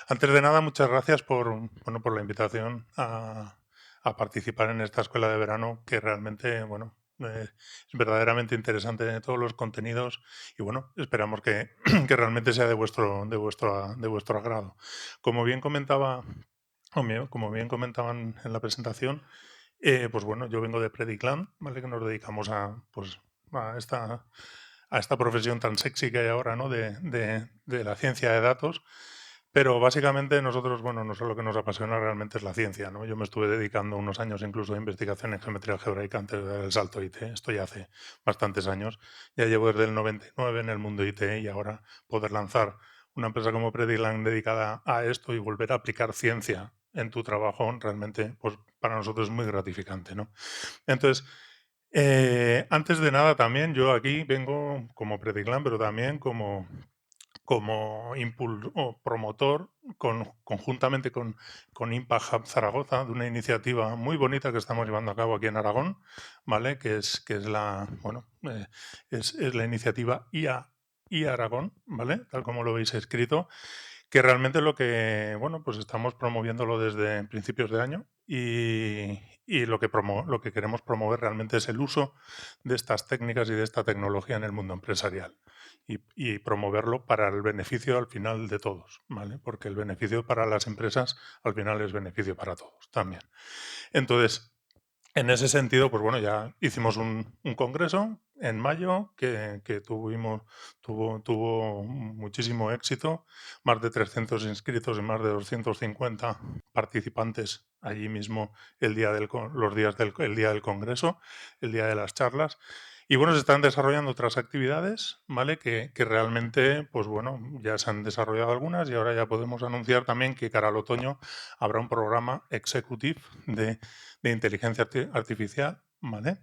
Antes de nada, muchas gracias por la invitación a participar en esta escuela de verano, que realmente, es verdaderamente interesante todos los contenidos y bueno, esperamos que, que realmente sea de vuestro agrado. Como bien comentaba, como bien comentaban en la presentación, pues bueno, yo vengo de Predicland, ¿vale? Que nos dedicamos a esta profesión tan sexy que hay ahora, ¿no? De la ciencia de datos. Pero básicamente nosotros, bueno, nosotros lo que nos apasiona realmente es la ciencia, ¿no? Yo me estuve dedicando unos años incluso a investigación en geometría algebraica antes del salto IT. Esto ya hace bastantes años. Ya llevo desde el 99 en el mundo IT y ahora poder lanzar una empresa como Predicland dedicada a esto y volver a aplicar ciencia en tu trabajo realmente, pues para nosotros es muy gratificante, ¿no? Entonces, antes de nada también yo aquí vengo como Predicland, pero también como o promotor conjuntamente con Impact Hub Zaragoza de una iniciativa muy bonita que estamos llevando a cabo aquí en Aragón, ¿vale? Que es la iniciativa IA Aragón, ¿vale? Tal como lo veis escrito, que realmente lo que, bueno, pues estamos promoviéndolo desde principios de año y lo que queremos promover realmente es el uso de estas técnicas y de esta tecnología en el mundo empresarial y promoverlo para el beneficio al final de todos, ¿vale? Porque el beneficio para las empresas al final es beneficio para todos también. Entonces, en ese sentido, pues bueno, ya hicimos un congreso en mayo que tuvo muchísimo éxito, más de 300 inscritos y más de 250 participantes allí mismo el día del congreso, el día de las charlas. Y bueno, se están desarrollando otras actividades, ¿vale? Que realmente, pues bueno, ya se han desarrollado algunas y ahora ya podemos anunciar también que cara al otoño habrá un programa executive de inteligencia artificial, ¿vale?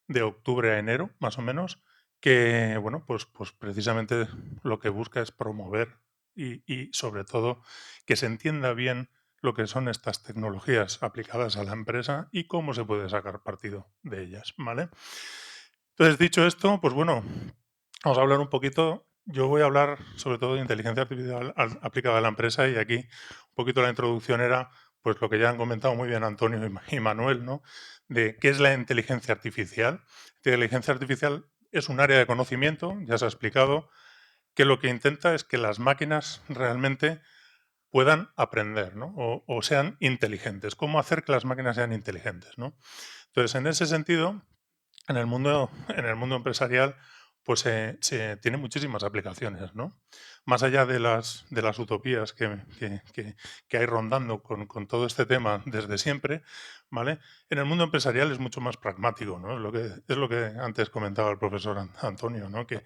De octubre a enero, más o menos, que, bueno, pues precisamente lo que busca es promover y sobre todo que se entienda bien lo que son estas tecnologías aplicadas a la empresa y cómo se puede sacar partido de ellas, ¿vale? Entonces, dicho esto, pues bueno, vamos a hablar un poquito. Yo voy a hablar sobre todo de inteligencia artificial aplicada a la empresa y aquí un poquito la introducción era pues lo que ya han comentado muy bien Antonio y Manuel, ¿no? De qué es la inteligencia artificial. La inteligencia artificial es un área de conocimiento, ya se ha explicado, que lo que intenta es que las máquinas realmente puedan aprender, ¿no? O sean inteligentes. ¿Cómo hacer que las máquinas sean inteligentes, ¿no? Entonces, en ese sentido, en el mundo empresarial, pues se tiene muchísimas aplicaciones, ¿no? Más allá de las utopías que hay rondando con todo este tema desde siempre, ¿vale? En el mundo empresarial es mucho más pragmático, ¿no? Es lo que antes comentaba el profesor Antonio, ¿no? Que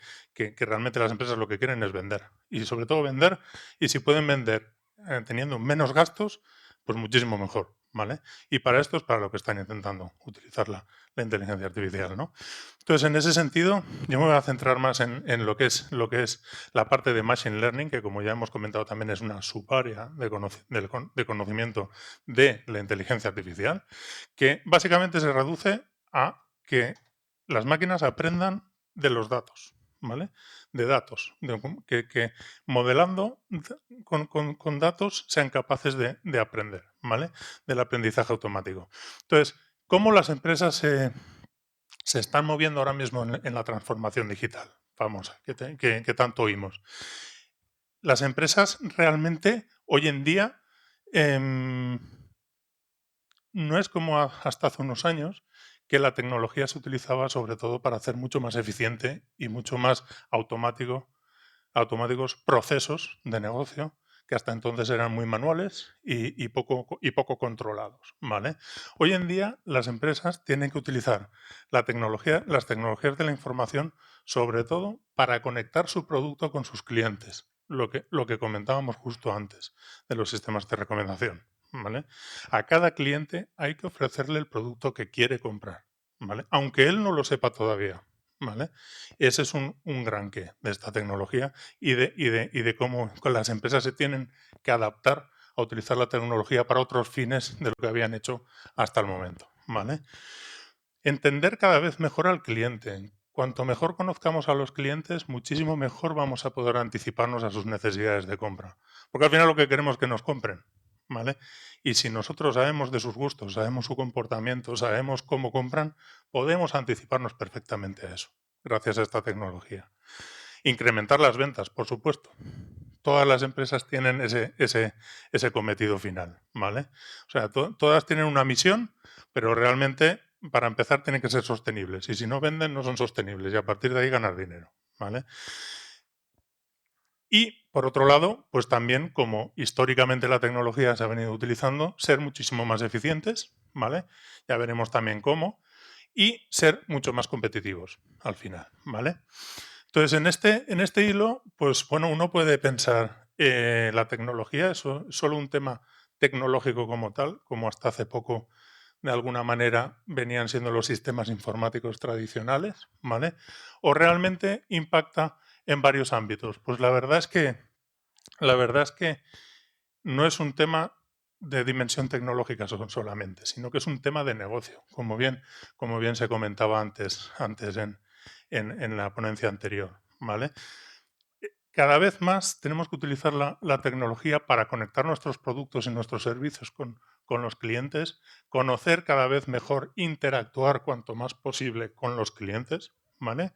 realmente las empresas lo que quieren es vender. Y sobre todo vender, y si pueden vender teniendo menos gastos, pues muchísimo mejor, ¿vale? Y para esto es para lo que están intentando utilizarla la inteligencia artificial, ¿no? Entonces, en ese sentido, yo me voy a centrar más en lo que es la parte de Machine Learning, que como ya hemos comentado también es una subárea de conocimiento de la inteligencia artificial, que básicamente se reduce a que las máquinas aprendan de los datos, ¿vale? De datos, que modelando con datos sean capaces de aprender, ¿vale? Del aprendizaje automático. Entonces, ¿cómo las empresas se están moviendo ahora mismo en la transformación digital famosa que tanto oímos? Las empresas realmente hoy en día em, no es como hasta hace unos años que la tecnología se utilizaba sobre todo para hacer mucho más eficiente y mucho más automáticos procesos de negocio que hasta entonces eran muy manuales y poco controlados, ¿vale? Hoy en día las empresas tienen que utilizar las tecnologías de la información sobre todo para conectar su producto con sus clientes, lo que comentábamos justo antes de los sistemas de recomendación, ¿vale? A cada cliente hay que ofrecerle el producto que quiere comprar, ¿vale? Aunque él no lo sepa todavía, ¿vale? Ese es un gran qué de esta tecnología y de cómo con las empresas se tienen que adaptar a utilizar la tecnología para otros fines de lo que habían hecho hasta el momento, ¿vale? Entender cada vez mejor al cliente. cuanto mejor conozcamos a los clientes, muchísimo mejor vamos a poder anticiparnos a sus necesidades de compra. Porque al final lo que queremos es que nos compren, ¿vale? Y si nosotros sabemos de sus gustos, sabemos su comportamiento, sabemos cómo compran, podemos anticiparnos perfectamente a eso, gracias a esta tecnología. Incrementar las ventas, por supuesto. Todas las empresas tienen ese cometido final, ¿vale? O sea, todas tienen una misión, pero realmente, para empezar, tienen que ser sostenibles. Y si no venden, no son sostenibles. Y a partir de ahí ganar dinero, ¿vale? Y, por otro lado, pues también, como históricamente la tecnología se ha venido utilizando, ser muchísimo más eficientes, ¿vale? Ya veremos también cómo. Y ser mucho más competitivos, al final, ¿vale? Entonces, en este hilo, pues bueno, uno puede pensar, la tecnología es solo un tema tecnológico como tal, como hasta hace poco, de alguna manera, venían siendo los sistemas informáticos tradicionales, ¿vale? O realmente impacta en varios ámbitos. Pues la verdad es que no es un tema de dimensión tecnológica solamente, sino que es un tema de negocio, como bien se comentaba antes en la ponencia anterior, ¿vale? Cada vez más tenemos que utilizar la tecnología para conectar nuestros productos y nuestros servicios con los clientes, conocer cada vez mejor, interactuar cuanto más posible con los clientes, ¿vale?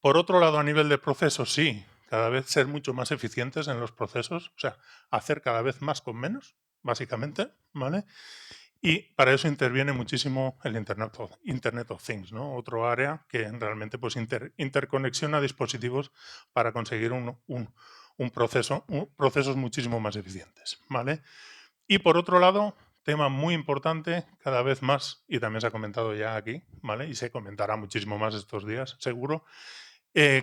Por otro lado, a nivel de procesos, sí, cada vez ser mucho más eficientes en los procesos, o sea, hacer cada vez más con menos, básicamente, ¿vale? Y para eso interviene muchísimo el Internet of Things, ¿no? Otro área que realmente pues interconexiona dispositivos para conseguir procesos muchísimo más eficientes, ¿vale? Y por otro lado, tema muy importante, cada vez más, y también se ha comentado ya aquí, ¿vale? Y se comentará muchísimo más estos días, seguro,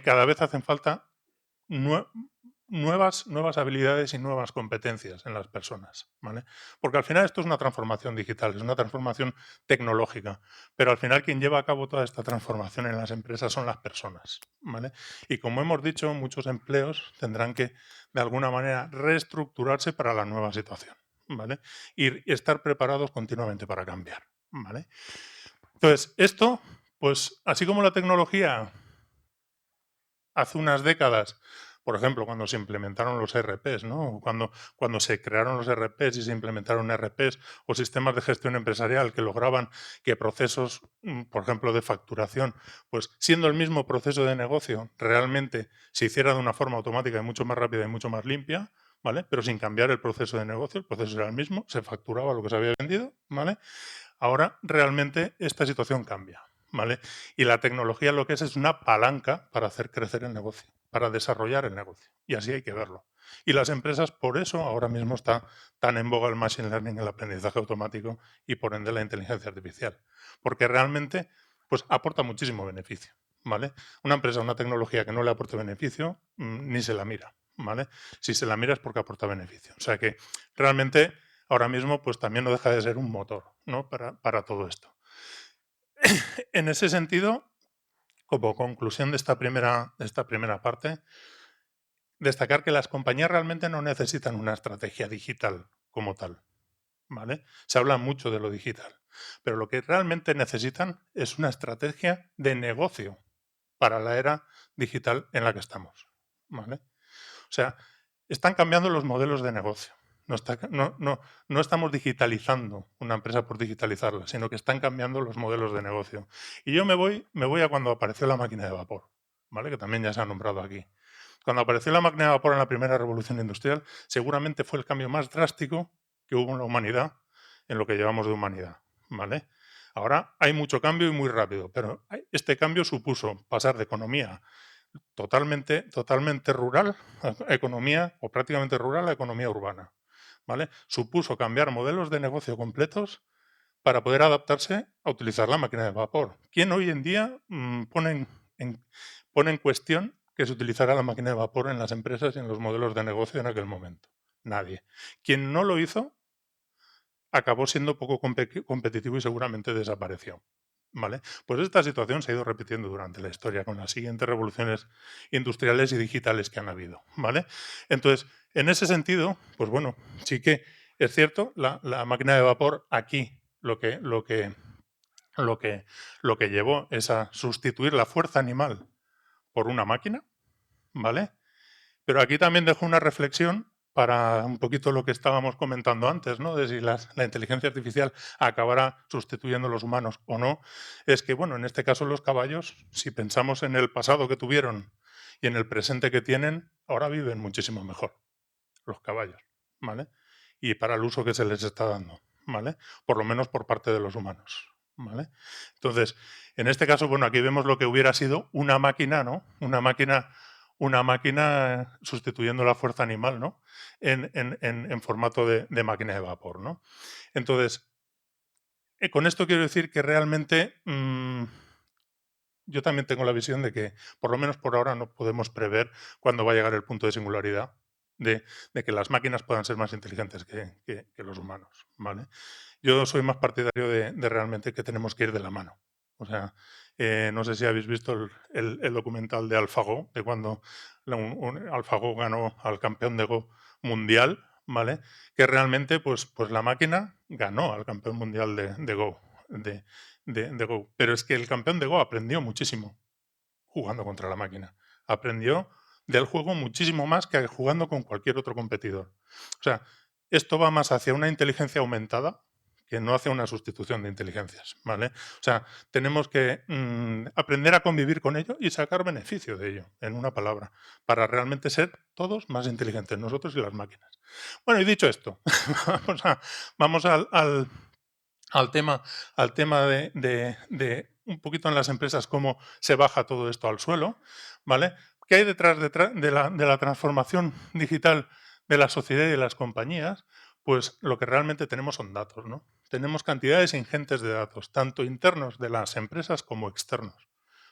cada vez hacen falta nue- nuevas habilidades y nuevas competencias en las personas, ¿vale? Porque al final esto es una transformación digital, es una transformación tecnológica, pero al final quien lleva a cabo toda esta transformación en las empresas son las personas, ¿vale? Y como hemos dicho, muchos empleos tendrán que, de alguna manera, reestructurarse para la nueva situación, ¿vale? Y estar preparados continuamente para cambiar, ¿vale? Entonces, esto, pues así como la tecnología hace unas décadas, por ejemplo, cuando se implementaron los ERPs, ¿no? Cuando se crearon los ERPs y se implementaron ERPs o sistemas de gestión empresarial que lograban que procesos, por ejemplo, de facturación, pues siendo el mismo proceso de negocio, realmente se hiciera de una forma automática y mucho más rápida y mucho más limpia, ¿vale? Pero sin cambiar el proceso de negocio, el proceso era el mismo, se facturaba lo que se había vendido, ¿vale? Ahora realmente esta situación cambia, ¿vale? Y la tecnología lo que es una palanca para hacer crecer el negocio, para desarrollar el negocio. Y así hay que verlo. Y las empresas, por eso, ahora mismo está tan en boga el machine learning, el aprendizaje automático y por ende la inteligencia artificial. Porque realmente, pues aporta muchísimo beneficio, ¿vale? Una empresa, una tecnología que no le aporte beneficio, ni se la mira, ¿vale? Si se la mira es porque aporta beneficio. O sea que realmente ahora mismo pues también no deja de ser un motor, ¿no? Para todo esto. En ese sentido, como conclusión de esta primera parte, destacar que las compañías realmente no necesitan una estrategia digital como tal, ¿vale? Se habla mucho de lo digital, pero lo que realmente necesitan es una estrategia de negocio para la era digital en la que estamos, ¿vale? O sea, están cambiando los modelos de negocio. No estamos digitalizando una empresa por digitalizarla, sino que están cambiando los modelos de negocio. Y yo me voy a cuando apareció la máquina de vapor, ¿vale? Que también ya se ha nombrado aquí. Cuando apareció la máquina de vapor en la primera revolución industrial, seguramente fue el cambio más drástico que hubo en la humanidad en lo que llevamos de humanidad, ¿vale? Ahora hay mucho cambio y muy rápido, pero este cambio supuso pasar de economía totalmente rural, economía o prácticamente rural a economía urbana, ¿vale? Supuso cambiar modelos de negocio completos para poder adaptarse a utilizar la máquina de vapor. ¿Quién hoy en día pone en cuestión que se utilizara la máquina de vapor en las empresas y en los modelos de negocio en aquel momento? Nadie. Quien no lo hizo acabó siendo poco competitivo y seguramente desapareció. ¿Vale? Pues esta situación se ha ido repitiendo durante la historia con las siguientes revoluciones industriales y digitales que han habido. ¿Vale? Entonces, en ese sentido, pues bueno, sí que es cierto, la máquina de vapor aquí lo que lo que, lo que llevó es a sustituir la fuerza animal por una máquina, ¿vale? Pero aquí también dejo una reflexión para un poquito lo que estábamos comentando antes, ¿no? De si la inteligencia artificial acabará sustituyendo a los humanos o no. Es que, bueno, en este caso los caballos, si pensamos en el pasado que tuvieron y en el presente que tienen, ahora viven muchísimo mejor los caballos, ¿vale? Y para el uso que se les está dando, ¿vale? Por lo menos por parte de los humanos, ¿vale? Entonces, en este caso, bueno, aquí vemos lo que hubiera sido una máquina, ¿no? Una máquina sustituyendo la fuerza animal, ¿no? En formato de máquina de vapor, ¿no? Entonces, con esto quiero decir que realmente yo también tengo la visión de que, por lo menos por ahora, no podemos prever cuándo va a llegar el punto de singularidad de que las máquinas puedan ser más inteligentes que los humanos, ¿vale? Yo soy más partidario de realmente que tenemos que ir de la mano. O sea, no sé si habéis visto el documental de AlphaGo, de cuando AlphaGo ganó al campeón de Go mundial, ¿vale? Que realmente, pues la máquina ganó al campeón mundial de Go, de Go. Pero es que el campeón de Go aprendió muchísimo jugando contra la máquina. Aprendió del juego muchísimo más que jugando con cualquier otro competidor. O sea, esto va más hacia una inteligencia aumentada que no hacia una sustitución de inteligencias, ¿vale? O sea, tenemos que aprender a convivir con ello y sacar beneficio de ello, en una palabra, para realmente ser todos más inteligentes, nosotros y las máquinas. Bueno, y dicho esto, vamos al tema, al tema de un poquito en las empresas cómo se baja todo esto al suelo, ¿vale? ¿Qué hay detrás de la transformación digital de la sociedad y de las compañías? Pues lo que realmente tenemos son datos, ¿no? Tenemos cantidades ingentes de datos, tanto internos de las empresas como externos,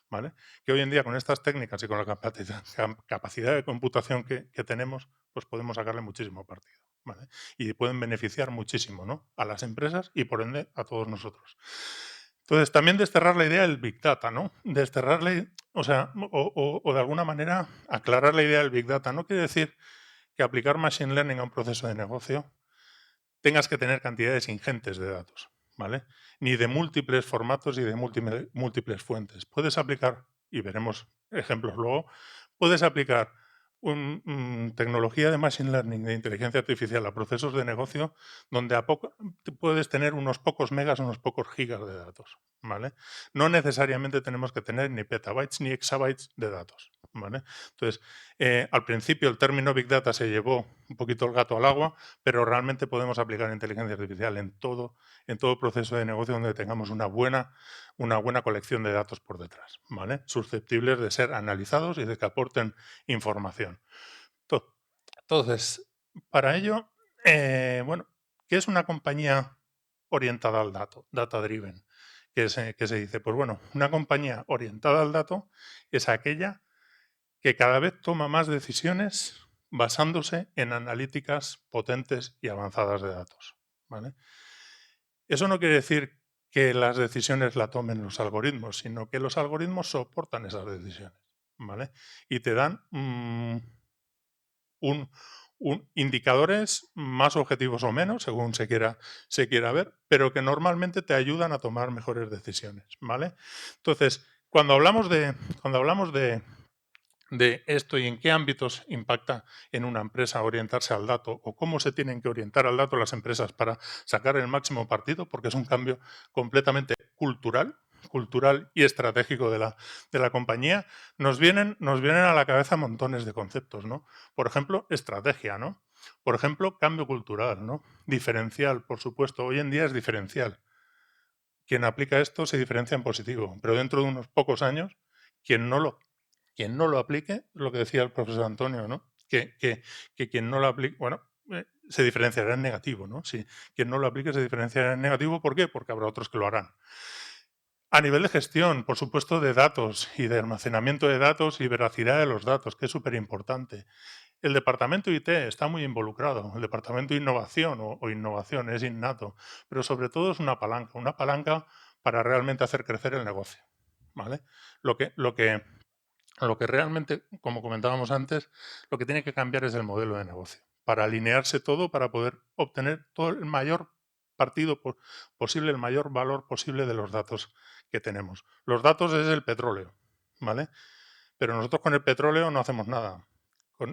¿vale? Que hoy en día con estas técnicas y con la capacidad de computación que tenemos, pues podemos sacarle muchísimo partido, ¿vale? Y pueden beneficiar muchísimo, ¿no? A las empresas y por ende a todos nosotros. Entonces, también desterrar la idea del Big Data, ¿no? Desterrarle, o sea, o de alguna manera aclarar la idea del Big Data. No quiere decir que aplicar Machine Learning a un proceso de negocio tengas que tener cantidades ingentes de datos, ¿vale? Ni de múltiples formatos y de múltiples fuentes. Puedes aplicar, y veremos ejemplos luego, puedes aplicar tecnología de Machine Learning, de inteligencia artificial a procesos de negocio donde a poco puedes tener unos pocos megas, unos pocos gigas de datos, ¿vale? No necesariamente tenemos que tener ni petabytes ni exabytes de datos, ¿vale? Entonces, al principio el término Big Data se llevó un poquito el gato al agua, pero realmente podemos aplicar inteligencia artificial en todo proceso de negocio donde tengamos una buena colección de datos por detrás, ¿vale? Susceptibles de ser analizados y de que aporten información. To- Entonces, para ello, bueno, ¿qué es una compañía orientada al dato, data driven? Que se dice, pues bueno, una compañía orientada al dato es aquella que cada vez toma más decisiones basándose en analíticas potentes y avanzadas de datos, ¿vale? Eso no quiere decir que las decisiones la tomen los algoritmos, sino que los algoritmos soportan esas decisiones, ¿vale? Y te dan un, indicadores más objetivos o menos, según se quiera ver, pero que normalmente te ayudan a tomar mejores decisiones, ¿vale? Entonces, cuando hablamos de esto y en qué ámbitos impacta en una empresa orientarse al dato o cómo se tienen que orientar al dato las empresas para sacar el máximo partido, porque es un cambio completamente cultural y estratégico de la compañía, nos vienen a la cabeza montones de conceptos, ¿no? Por ejemplo, estrategia, ¿no? Por ejemplo, cambio cultural, ¿no? Diferencial, por supuesto, hoy en día es diferencial. Quien aplica esto se diferencia en positivo, pero dentro de unos pocos años, quien no lo quien no lo aplique, lo que decía el profesor Antonio, ¿no? Que quien no lo aplique, bueno, se diferenciará en negativo, ¿no? Si quien no lo aplique se diferenciará en negativo, ¿por qué? Porque habrá otros que lo harán. A nivel de gestión, por supuesto, de datos y de almacenamiento de datos y veracidad de los datos, que es súper importante. El departamento IT está muy involucrado, el departamento de innovación o innovación es innato, pero sobre todo es una palanca para realmente hacer crecer el negocio, ¿vale? Lo que, lo que lo que realmente, como comentábamos antes, lo que tiene que cambiar es el modelo de negocio, para alinearse todo, para poder obtener todo el mayor partido posible, el mayor valor posible de los datos que tenemos. Los datos es el petróleo, ¿vale? Pero nosotros con el petróleo no hacemos nada.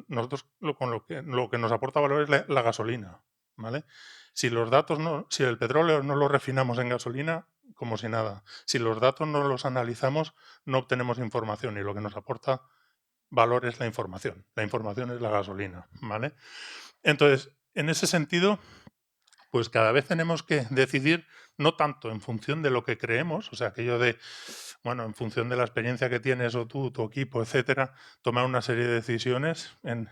Nosotros con lo que nos aporta valor es la gasolina, ¿vale? Si los datos no, si el petróleo no lo refinamos en gasolina, como si nada. Si los datos no los analizamos, no obtenemos información y lo que nos aporta valor es la información. La información es la gasolina, ¿vale? Entonces, en ese sentido, pues cada vez tenemos que decidir no tanto en función de lo que creemos, o sea, aquello de, bueno, en función de la experiencia que tienes o tú, tu equipo, etcétera, tomar una serie de decisiones en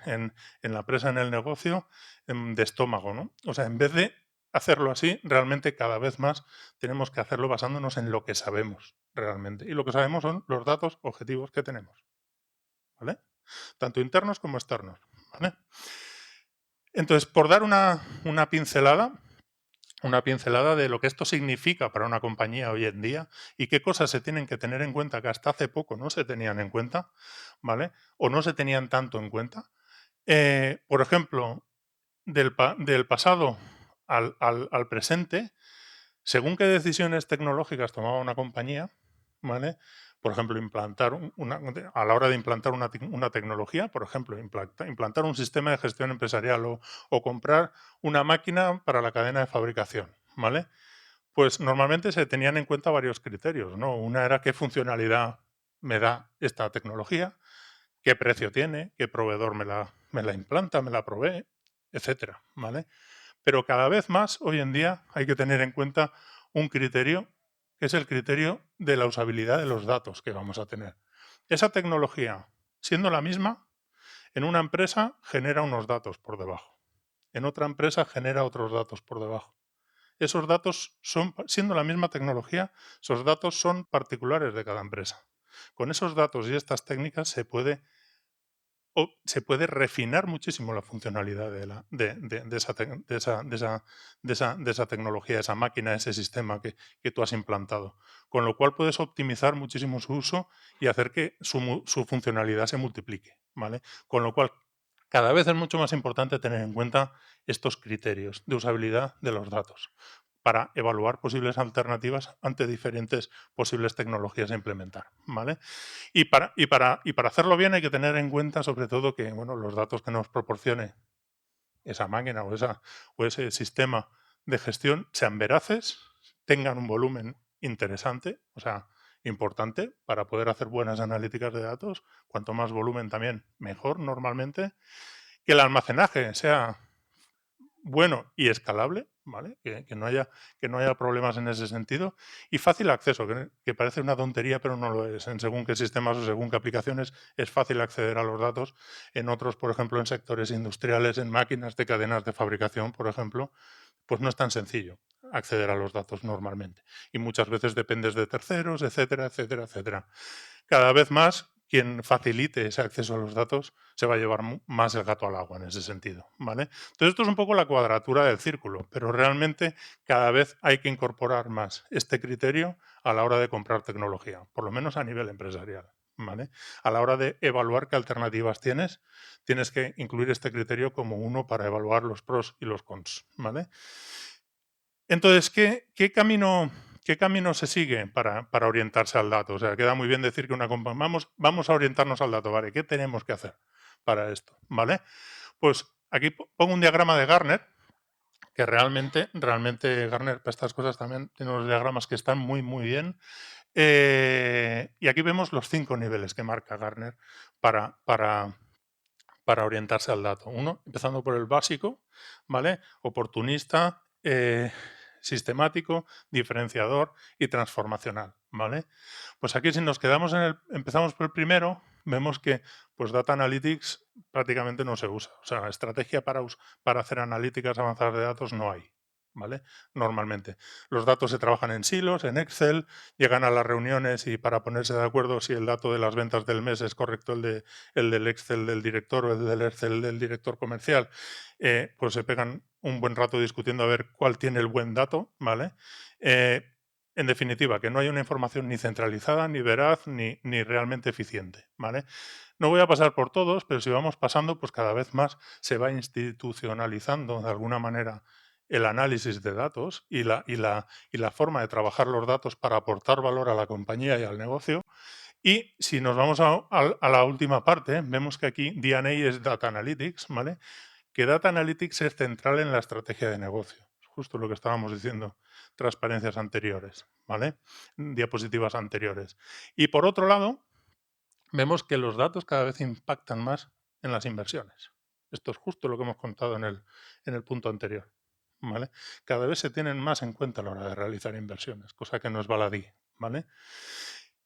la empresa, en el negocio, de estómago, ¿no? O sea, en vez de hacerlo así, realmente cada vez más tenemos que hacerlo basándonos en lo que sabemos realmente. Y lo que sabemos son los datos objetivos que tenemos, ¿vale? Tanto internos como externos, ¿vale? Entonces, por dar una pincelada de lo que esto significa para una compañía hoy en día y qué cosas se tienen que tener en cuenta que hasta hace poco no se tenían en cuenta, ¿vale? O no se tenían tanto en cuenta. Por ejemplo, del pasado al presente, según qué decisiones tecnológicas tomaba una compañía, ¿vale? Por ejemplo, a la hora de implantar una tecnología, por ejemplo, implantar un sistema de gestión empresarial o comprar una máquina para la cadena de fabricación, ¿vale? Pues normalmente se tenían en cuenta varios criterios, ¿no? Una era qué funcionalidad me da esta tecnología, qué precio tiene, qué proveedor me la implanta, me la provee, etcétera, ¿vale? Pero cada vez más hoy en día hay que tener en cuenta un criterio que es el criterio de la usabilidad de los datos que vamos a tener. Esa tecnología, siendo la misma, en una empresa genera unos datos por debajo, en otra empresa genera otros datos por debajo. Esos datos son, siendo la misma tecnología, esos datos son particulares de cada empresa. Con esos datos y estas técnicas se puede refinar muchísimo la funcionalidad de esa tecnología, esa máquina, ese sistema que tú has implantado. Con lo cual puedes optimizar muchísimo su uso y hacer que su funcionalidad se multiplique, ¿vale? Con lo cual, cada vez es mucho más importante tener en cuenta estos criterios de usabilidad de los datos para evaluar posibles alternativas ante diferentes posibles tecnologías a implementar, ¿vale? Y para hacerlo bien hay que tener en cuenta sobre todo que bueno, los datos que nos proporcione esa máquina o ese sistema de gestión sean veraces, tengan un volumen interesante, o sea, importante para poder hacer buenas analíticas de datos. Cuanto más volumen también, mejor normalmente. Que el almacenaje sea bueno y escalable, ¿vale? Que no haya problemas en ese sentido. Y fácil acceso, que parece una tontería, pero no lo es. En según qué sistemas o según qué aplicaciones es fácil acceder a los datos. En otros, por ejemplo, en sectores industriales, en máquinas de cadenas de fabricación, por ejemplo, pues no es tan sencillo acceder a los datos normalmente. Y muchas veces dependes de terceros, etcétera, etcétera, etcétera. Cada vez más, quien facilite ese acceso a los datos se va a llevar más el gato al agua en ese sentido, ¿vale? Entonces esto es un poco la cuadratura del círculo, pero realmente cada vez hay que incorporar más este criterio a la hora de comprar tecnología, por lo menos a nivel empresarial, ¿vale? A la hora de evaluar qué alternativas tienes que incluir este criterio como uno para evaluar los pros y los cons, ¿vale? Entonces, ¿qué camino se sigue para orientarse al dato? O sea, queda muy bien decir que vamos a orientarnos al dato, ¿vale? ¿Qué tenemos que hacer para esto? ¿Vale? Pues aquí pongo un diagrama de Gartner, que realmente Gartner para estas cosas también tiene unos diagramas que están muy, muy bien. Y aquí vemos los 5 niveles que marca Gartner para orientarse al dato. Uno, empezando por el básico, ¿vale? Oportunista, sistemático, diferenciador y transformacional, ¿vale? Pues aquí si nos quedamos empezamos por el primero, vemos que pues Data Analytics prácticamente no se usa. O sea, estrategia para hacer analíticas avanzadas de datos no hay, ¿vale? Normalmente. Los datos se trabajan en silos, en Excel, llegan a las reuniones y para ponerse de acuerdo si el dato de las ventas del mes es correcto el del Excel del director o el del Excel del director comercial, pues se pegan un buen rato discutiendo a ver cuál tiene el buen dato, ¿vale? En definitiva, que no hay una información ni centralizada, ni veraz, ni realmente eficiente, ¿vale? No voy a pasar por todos, pero si vamos pasando, pues cada vez más se va institucionalizando de alguna manera el análisis de datos y la forma de trabajar los datos para aportar valor a la compañía y al negocio. Y si nos vamos a la última parte, vemos que aquí DNA es Data Analytics, ¿vale? Que Data Analytics es central en la estrategia de negocio. Justo lo que estábamos diciendo, transparencias anteriores, ¿vale? Diapositivas anteriores. Y por otro lado, vemos que los datos cada vez impactan más en las inversiones. Esto es justo lo que hemos contado en el punto anterior, ¿vale? Cada vez se tienen más en cuenta a la hora de realizar inversiones, cosa que no es baladí, ¿vale?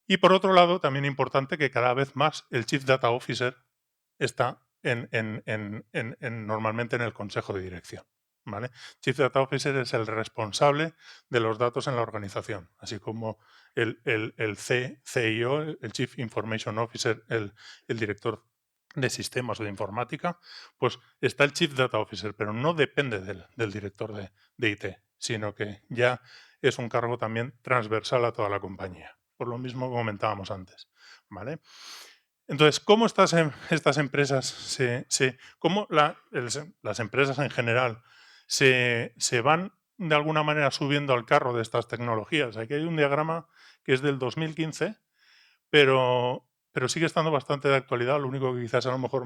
Y por otro lado, también importante que cada vez más el Chief Data Officer está normalmente en el consejo de dirección. ¿Vale? Chief Data Officer es el responsable de los datos en la organización, así como el CIO, el Chief Information Officer, el director de sistemas o de informática, pues está el Chief Data Officer, pero no depende del director de IT, sino que ya es un cargo también transversal a toda la compañía, por lo mismo que comentábamos antes. ¿Vale? Entonces, ¿cómo estas empresas cómo las empresas en general se van de alguna manera subiendo al carro de estas tecnologías? Aquí hay un diagrama que es del 2015, pero sigue estando bastante de actualidad. Lo único que quizás a lo mejor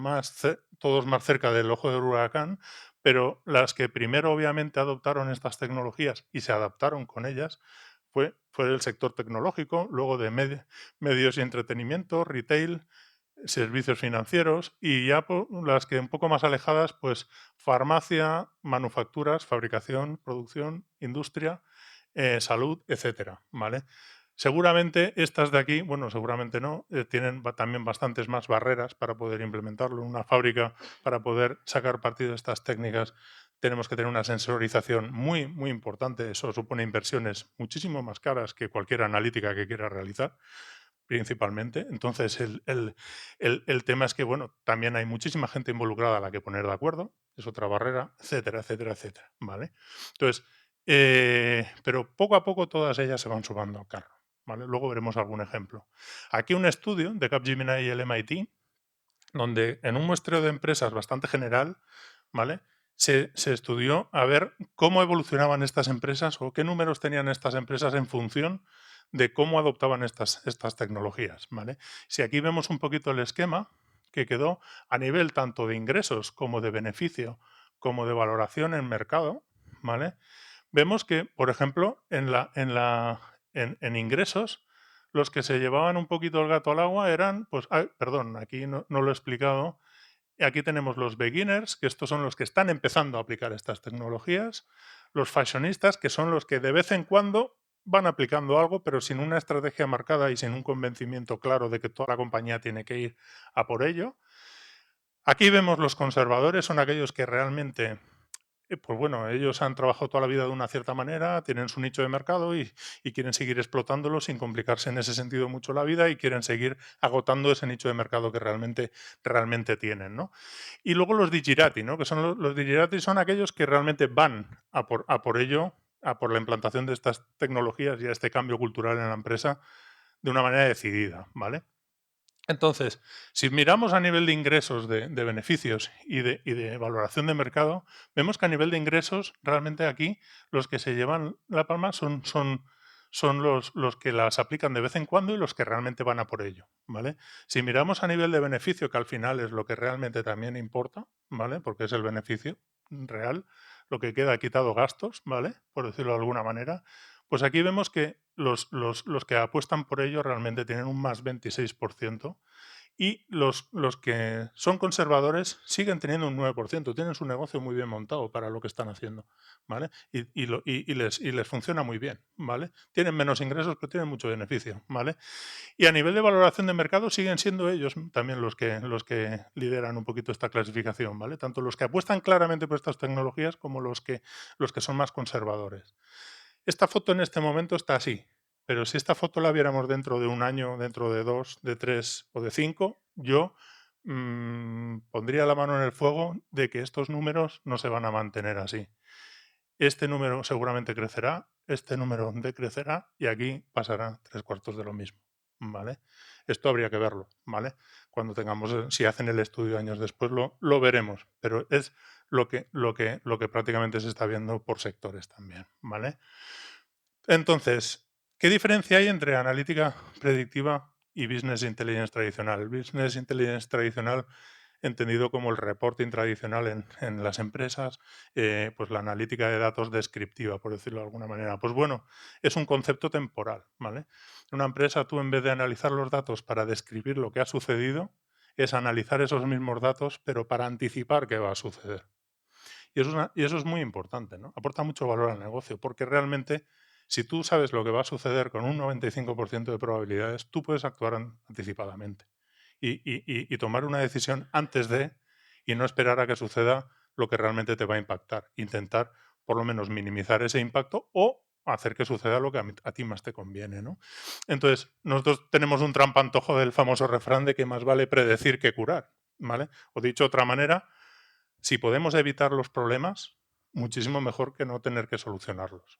todos más cerca del ojo del huracán, pero las que primero obviamente adoptaron estas tecnologías y se adaptaron con ellas fue el sector tecnológico, luego de medios y entretenimiento, retail, servicios financieros y ya las que un poco más alejadas, pues farmacia, manufacturas, fabricación, producción, industria, salud, etcétera, ¿vale? Seguramente estas de aquí, bueno, seguramente no, tienen también bastantes más barreras para poder implementarlo. En una fábrica, para poder sacar partido de estas técnicas, tenemos que tener una sensorización muy, muy importante. Eso supone inversiones muchísimo más caras que cualquier analítica que quiera realizar principalmente. Entonces, el tema es que, bueno, también hay muchísima gente involucrada a la que poner de acuerdo, es otra barrera, etcétera, etcétera, etcétera, ¿vale? Entonces, pero poco a poco todas ellas se van sumando al carro, ¿vale? Luego veremos algún ejemplo. Aquí un estudio de Capgemini y el MIT, donde en un muestreo de empresas bastante general, ¿vale? Se estudió a ver cómo evolucionaban estas empresas o qué números tenían estas empresas en función de cómo adoptaban estas tecnologías, ¿vale? Si aquí vemos un poquito el esquema que quedó a nivel tanto de ingresos como de beneficio, como de valoración en mercado, ¿vale? Vemos que, por ejemplo, en ingresos, los que se llevaban un poquito el gato al agua eran, pues, perdón, aquí no lo he explicado. Aquí tenemos los beginners, que estos son los que están empezando a aplicar estas tecnologías, los fashionistas, que son los que de vez en cuando van aplicando algo, pero sin una estrategia marcada y sin un convencimiento claro de que toda la compañía tiene que ir a por ello. Aquí vemos los conservadores, son aquellos que realmente pues bueno, ellos han trabajado toda la vida de una cierta manera, tienen su nicho de mercado y quieren seguir explotándolo sin complicarse en ese sentido mucho la vida y quieren seguir agotando ese nicho de mercado que realmente tienen, ¿no? Y luego los digirati, ¿no? Que son los digirati son aquellos que realmente van a por ello, a por la implantación de estas tecnologías y a este cambio cultural en la empresa de una manera decidida, ¿vale? Entonces, si miramos a nivel de ingresos, de beneficios y de valoración de mercado, vemos que a nivel de ingresos, realmente aquí los que se llevan la palma son los que las aplican de vez en cuando y los que realmente van a por ello, ¿vale? Si miramos a nivel de beneficio, que al final es lo que realmente también importa, ¿vale? Porque es el beneficio real, lo que queda quitado gastos, ¿vale? Por decirlo de alguna manera, pues aquí vemos que los que apuestan por ello realmente tienen un más 26% y los que son conservadores siguen teniendo un 9%, tienen su negocio muy bien montado para lo que están haciendo, ¿vale? Y les funciona muy bien, ¿vale? Tienen menos ingresos, pero tienen mucho beneficio, ¿vale? Y a nivel de valoración de mercado siguen siendo ellos también los que lideran un poquito esta clasificación, ¿vale? Tanto los que apuestan claramente por estas tecnologías como los que son más conservadores. Esta foto en este momento está así, pero si esta foto la viéramos dentro de un año, dentro de 2, de 3 o de 5, yo pondría la mano en el fuego de que estos números no se van a mantener así. Este número seguramente crecerá, este número decrecerá y aquí pasará 3/4 de lo mismo, ¿vale? Esto habría que verlo, ¿vale? Cuando tengamos, si hacen el estudio años después lo veremos, pero es lo que prácticamente se está viendo por sectores también, ¿vale? Entonces, ¿qué diferencia hay entre analítica predictiva y business intelligence tradicional? El business intelligence tradicional, entendido como el reporting tradicional en las empresas, pues la analítica de datos descriptiva, por decirlo de alguna manera. Pues bueno, es un concepto temporal, ¿vale? En una empresa, tú en vez de analizar los datos para describir lo que ha sucedido, es analizar esos mismos datos, pero para anticipar qué va a suceder. Y eso es muy importante, ¿no? Aporta mucho valor al negocio, porque realmente, si tú sabes lo que va a suceder con un 95% de probabilidades, tú puedes actuar anticipadamente y tomar una decisión antes de y no esperar a que suceda lo que realmente te va a impactar. Intentar, por lo menos, minimizar ese impacto o hacer que suceda lo que a ti más te conviene, ¿no? Entonces, nosotros tenemos un trampantojo del famoso refrán de que más vale predecir que curar, ¿vale? O dicho de otra manera, si podemos evitar los problemas, muchísimo mejor que no tener que solucionarlos,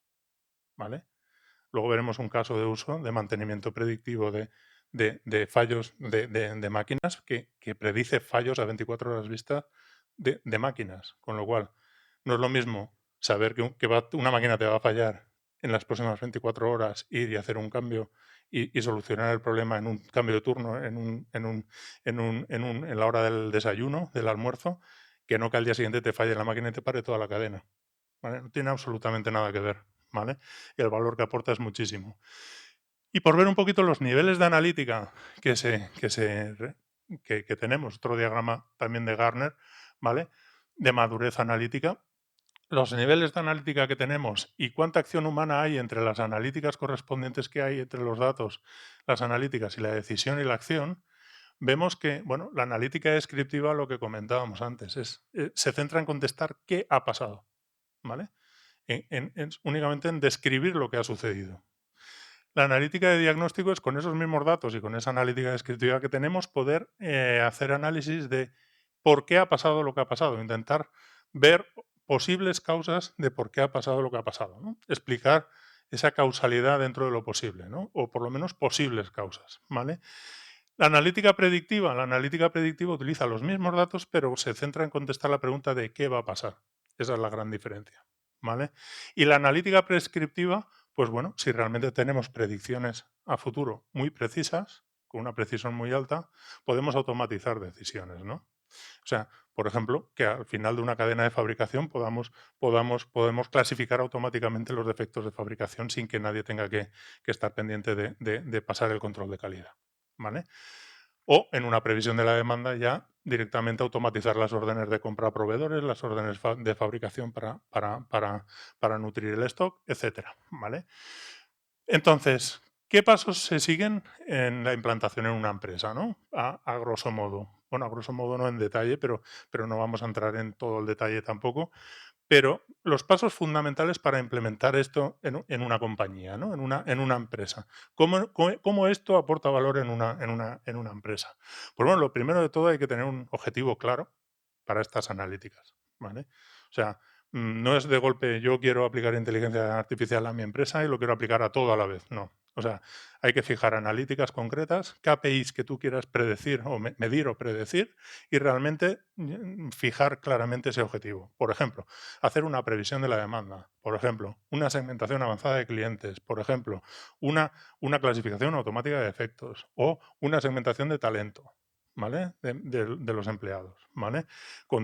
¿vale? Luego veremos un caso de uso de mantenimiento predictivo de fallos de máquinas que predice fallos a 24 horas vista de máquinas. Con lo cual, no es lo mismo saber que una máquina te va a fallar en las próximas 24 horas, ir y hacer un cambio y solucionar el problema en un cambio de turno, en la hora del desayuno, del almuerzo, que no que al día siguiente te falle la máquina y te pare toda la cadena. ¿Vale? No tiene absolutamente nada que ver, ¿vale? Y el valor que aporta es muchísimo. Y por ver un poquito los niveles de analítica que tenemos, otro diagrama también de Gartner, ¿vale? De madurez analítica. Los niveles de analítica que tenemos y cuánta acción humana hay entre las analíticas correspondientes que hay entre los datos, las analíticas y la decisión y la acción, vemos que, bueno, la analítica descriptiva, lo que comentábamos antes, se centra en contestar qué ha pasado, ¿vale? Únicamente en describir lo que ha sucedido. La analítica de diagnóstico es con esos mismos datos y con esa analítica descriptiva que tenemos poder hacer análisis de por qué ha pasado lo que ha pasado, intentar ver posibles causas de por qué ha pasado lo que ha pasado, ¿no? Explicar esa causalidad dentro de lo posible, ¿no? O por lo menos posibles causas, ¿vale? La analítica predictiva utiliza los mismos datos, pero se centra en contestar la pregunta de qué va a pasar. Esa es la gran diferencia, ¿vale? Y la analítica prescriptiva, pues bueno, si realmente tenemos predicciones a futuro muy precisas, con una precisión muy alta, podemos automatizar decisiones, ¿no? O sea, por ejemplo, que al final de una cadena de fabricación podemos clasificar automáticamente los defectos de fabricación sin que nadie tenga que estar pendiente de pasar el control de calidad, ¿vale? O en una previsión de la demanda ya directamente automatizar las órdenes de compra a proveedores, las órdenes de fabricación para nutrir el stock, etcétera, ¿vale? Entonces, ¿qué pasos se siguen en la implantación en una empresa, no? A grosso modo. Bueno, a grosso modo no en detalle, pero no vamos a entrar en todo el detalle tampoco. Pero los pasos fundamentales para implementar esto en una compañía, ¿no? En una empresa. ¿Cómo esto aporta valor en una empresa? Pues bueno, lo primero de todo hay que tener un objetivo claro para estas analíticas, ¿vale? O sea, no es de golpe yo quiero aplicar inteligencia artificial a mi empresa y lo quiero aplicar a todo a la vez, no. O sea, hay que fijar analíticas concretas, KPIs que tú quieras predecir o medir o predecir y realmente fijar claramente ese objetivo. Por ejemplo, hacer una previsión de la demanda, por ejemplo, una segmentación avanzada de clientes, por ejemplo, una clasificación automática de defectos o una segmentación de talento, ¿vale? De los empleados, ¿vale? Con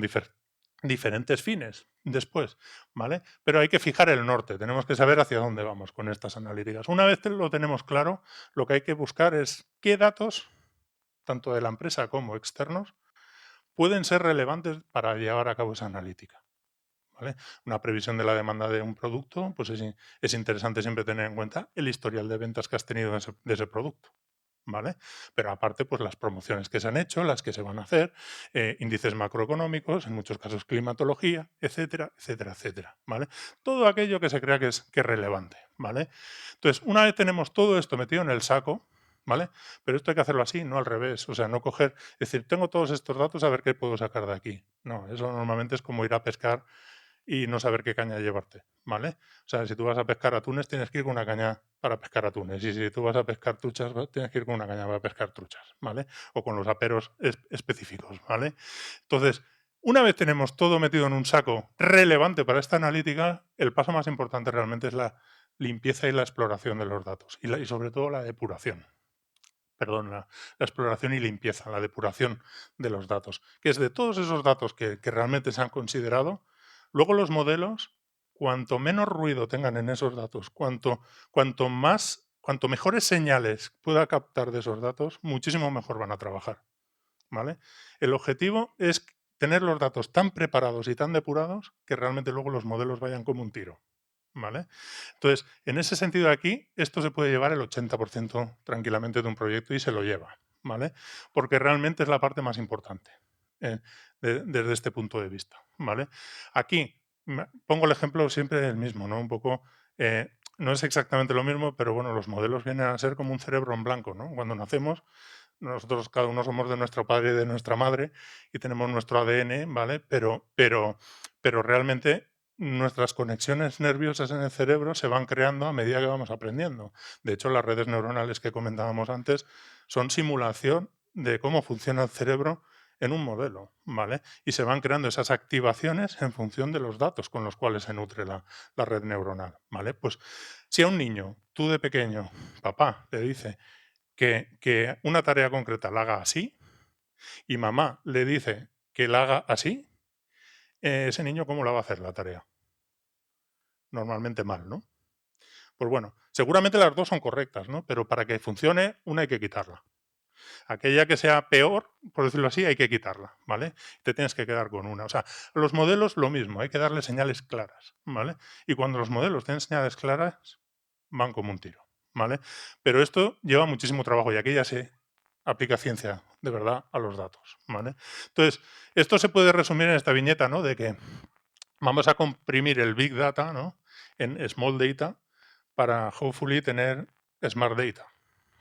diferentes fines después, ¿vale? Pero hay que fijar el norte, tenemos que saber hacia dónde vamos con estas analíticas. Una vez que lo tenemos claro, lo que hay que buscar es qué datos, tanto de la empresa como externos, pueden ser relevantes para llevar a cabo esa analítica. ¿Vale? Una previsión de la demanda de un producto, pues es interesante siempre tener en cuenta el historial de ventas que has tenido de ese producto. ¿Vale? Pero aparte, pues las promociones que se han hecho, las que se van a hacer, índices macroeconómicos, en muchos casos climatología, etcétera, etcétera, etcétera. ¿Vale? Todo aquello que se crea que es relevante. ¿Vale? Entonces, una vez tenemos todo esto metido en el saco, ¿vale? Pero esto hay que hacerlo así, no al revés. O sea, no coger, es decir, tengo todos estos datos, a ver qué puedo sacar de aquí. No, eso normalmente es como ir a pescar y no saber qué caña llevarte, ¿vale? O sea, si tú vas a pescar atunes, tienes que ir con una caña para pescar atunes. Y si tú vas a pescar truchas, tienes que ir con una caña para pescar truchas, ¿vale? O con los aperos específicos, ¿vale? Entonces, Una vez tenemos todo metido en un saco relevante para esta analítica, el paso más importante realmente es la limpieza y la exploración de los datos y sobre todo la depuración. Perdón, la exploración y limpieza, la depuración de los datos, que es de todos esos datos que realmente se han considerado. Luego los modelos, cuanto menos ruido tengan en esos datos, cuanto mejores señales pueda captar de esos datos, muchísimo mejor van a trabajar. ¿Vale? El objetivo es tener los datos tan preparados y tan depurados que realmente luego los modelos vayan como un tiro. ¿Vale? Entonces, en ese sentido aquí, esto se puede llevar el 80% tranquilamente de un proyecto y se lo lleva, ¿vale? Porque realmente es la parte más importante desde este punto de vista, ¿vale? Aquí pongo el ejemplo siempre el mismo, ¿no? Un poco, no es exactamente lo mismo, pero bueno, los modelos vienen a ser como un cerebro en blanco, ¿no? Cuando nacemos, nosotros cada uno somos de nuestro padre y de nuestra madre y tenemos nuestro ADN, ¿vale? Pero realmente nuestras conexiones nerviosas en el cerebro se van creando a medida que vamos aprendiendo. De hecho, las redes neuronales que comentábamos antes son simulación de cómo funciona el cerebro en un modelo, ¿vale? Y se van creando esas activaciones en función de los datos con los cuales se nutre la red neuronal, ¿vale? Pues si a un niño, tú de pequeño, papá, le dice que una tarea concreta la haga así y mamá le dice que la haga así, ese niño, ¿cómo la va a hacer la tarea? Normalmente mal, ¿no? Pues bueno, seguramente las dos son correctas, ¿no? Pero para que funcione, una hay que quitarla. Aquella que sea peor, por decirlo así, hay que quitarla, ¿vale? Te tienes que quedar con una. O sea, los modelos lo mismo, hay que darle señales claras, ¿vale? Y cuando los modelos tienen señales claras, van como un tiro, ¿vale? Pero esto lleva muchísimo trabajo y aquí ya se aplica ciencia, de verdad, a los datos, ¿vale? Entonces, esto se puede resumir en esta viñeta, ¿no? De que vamos a comprimir el Big Data, ¿no? En Small Data para, hopefully, tener Smart Data,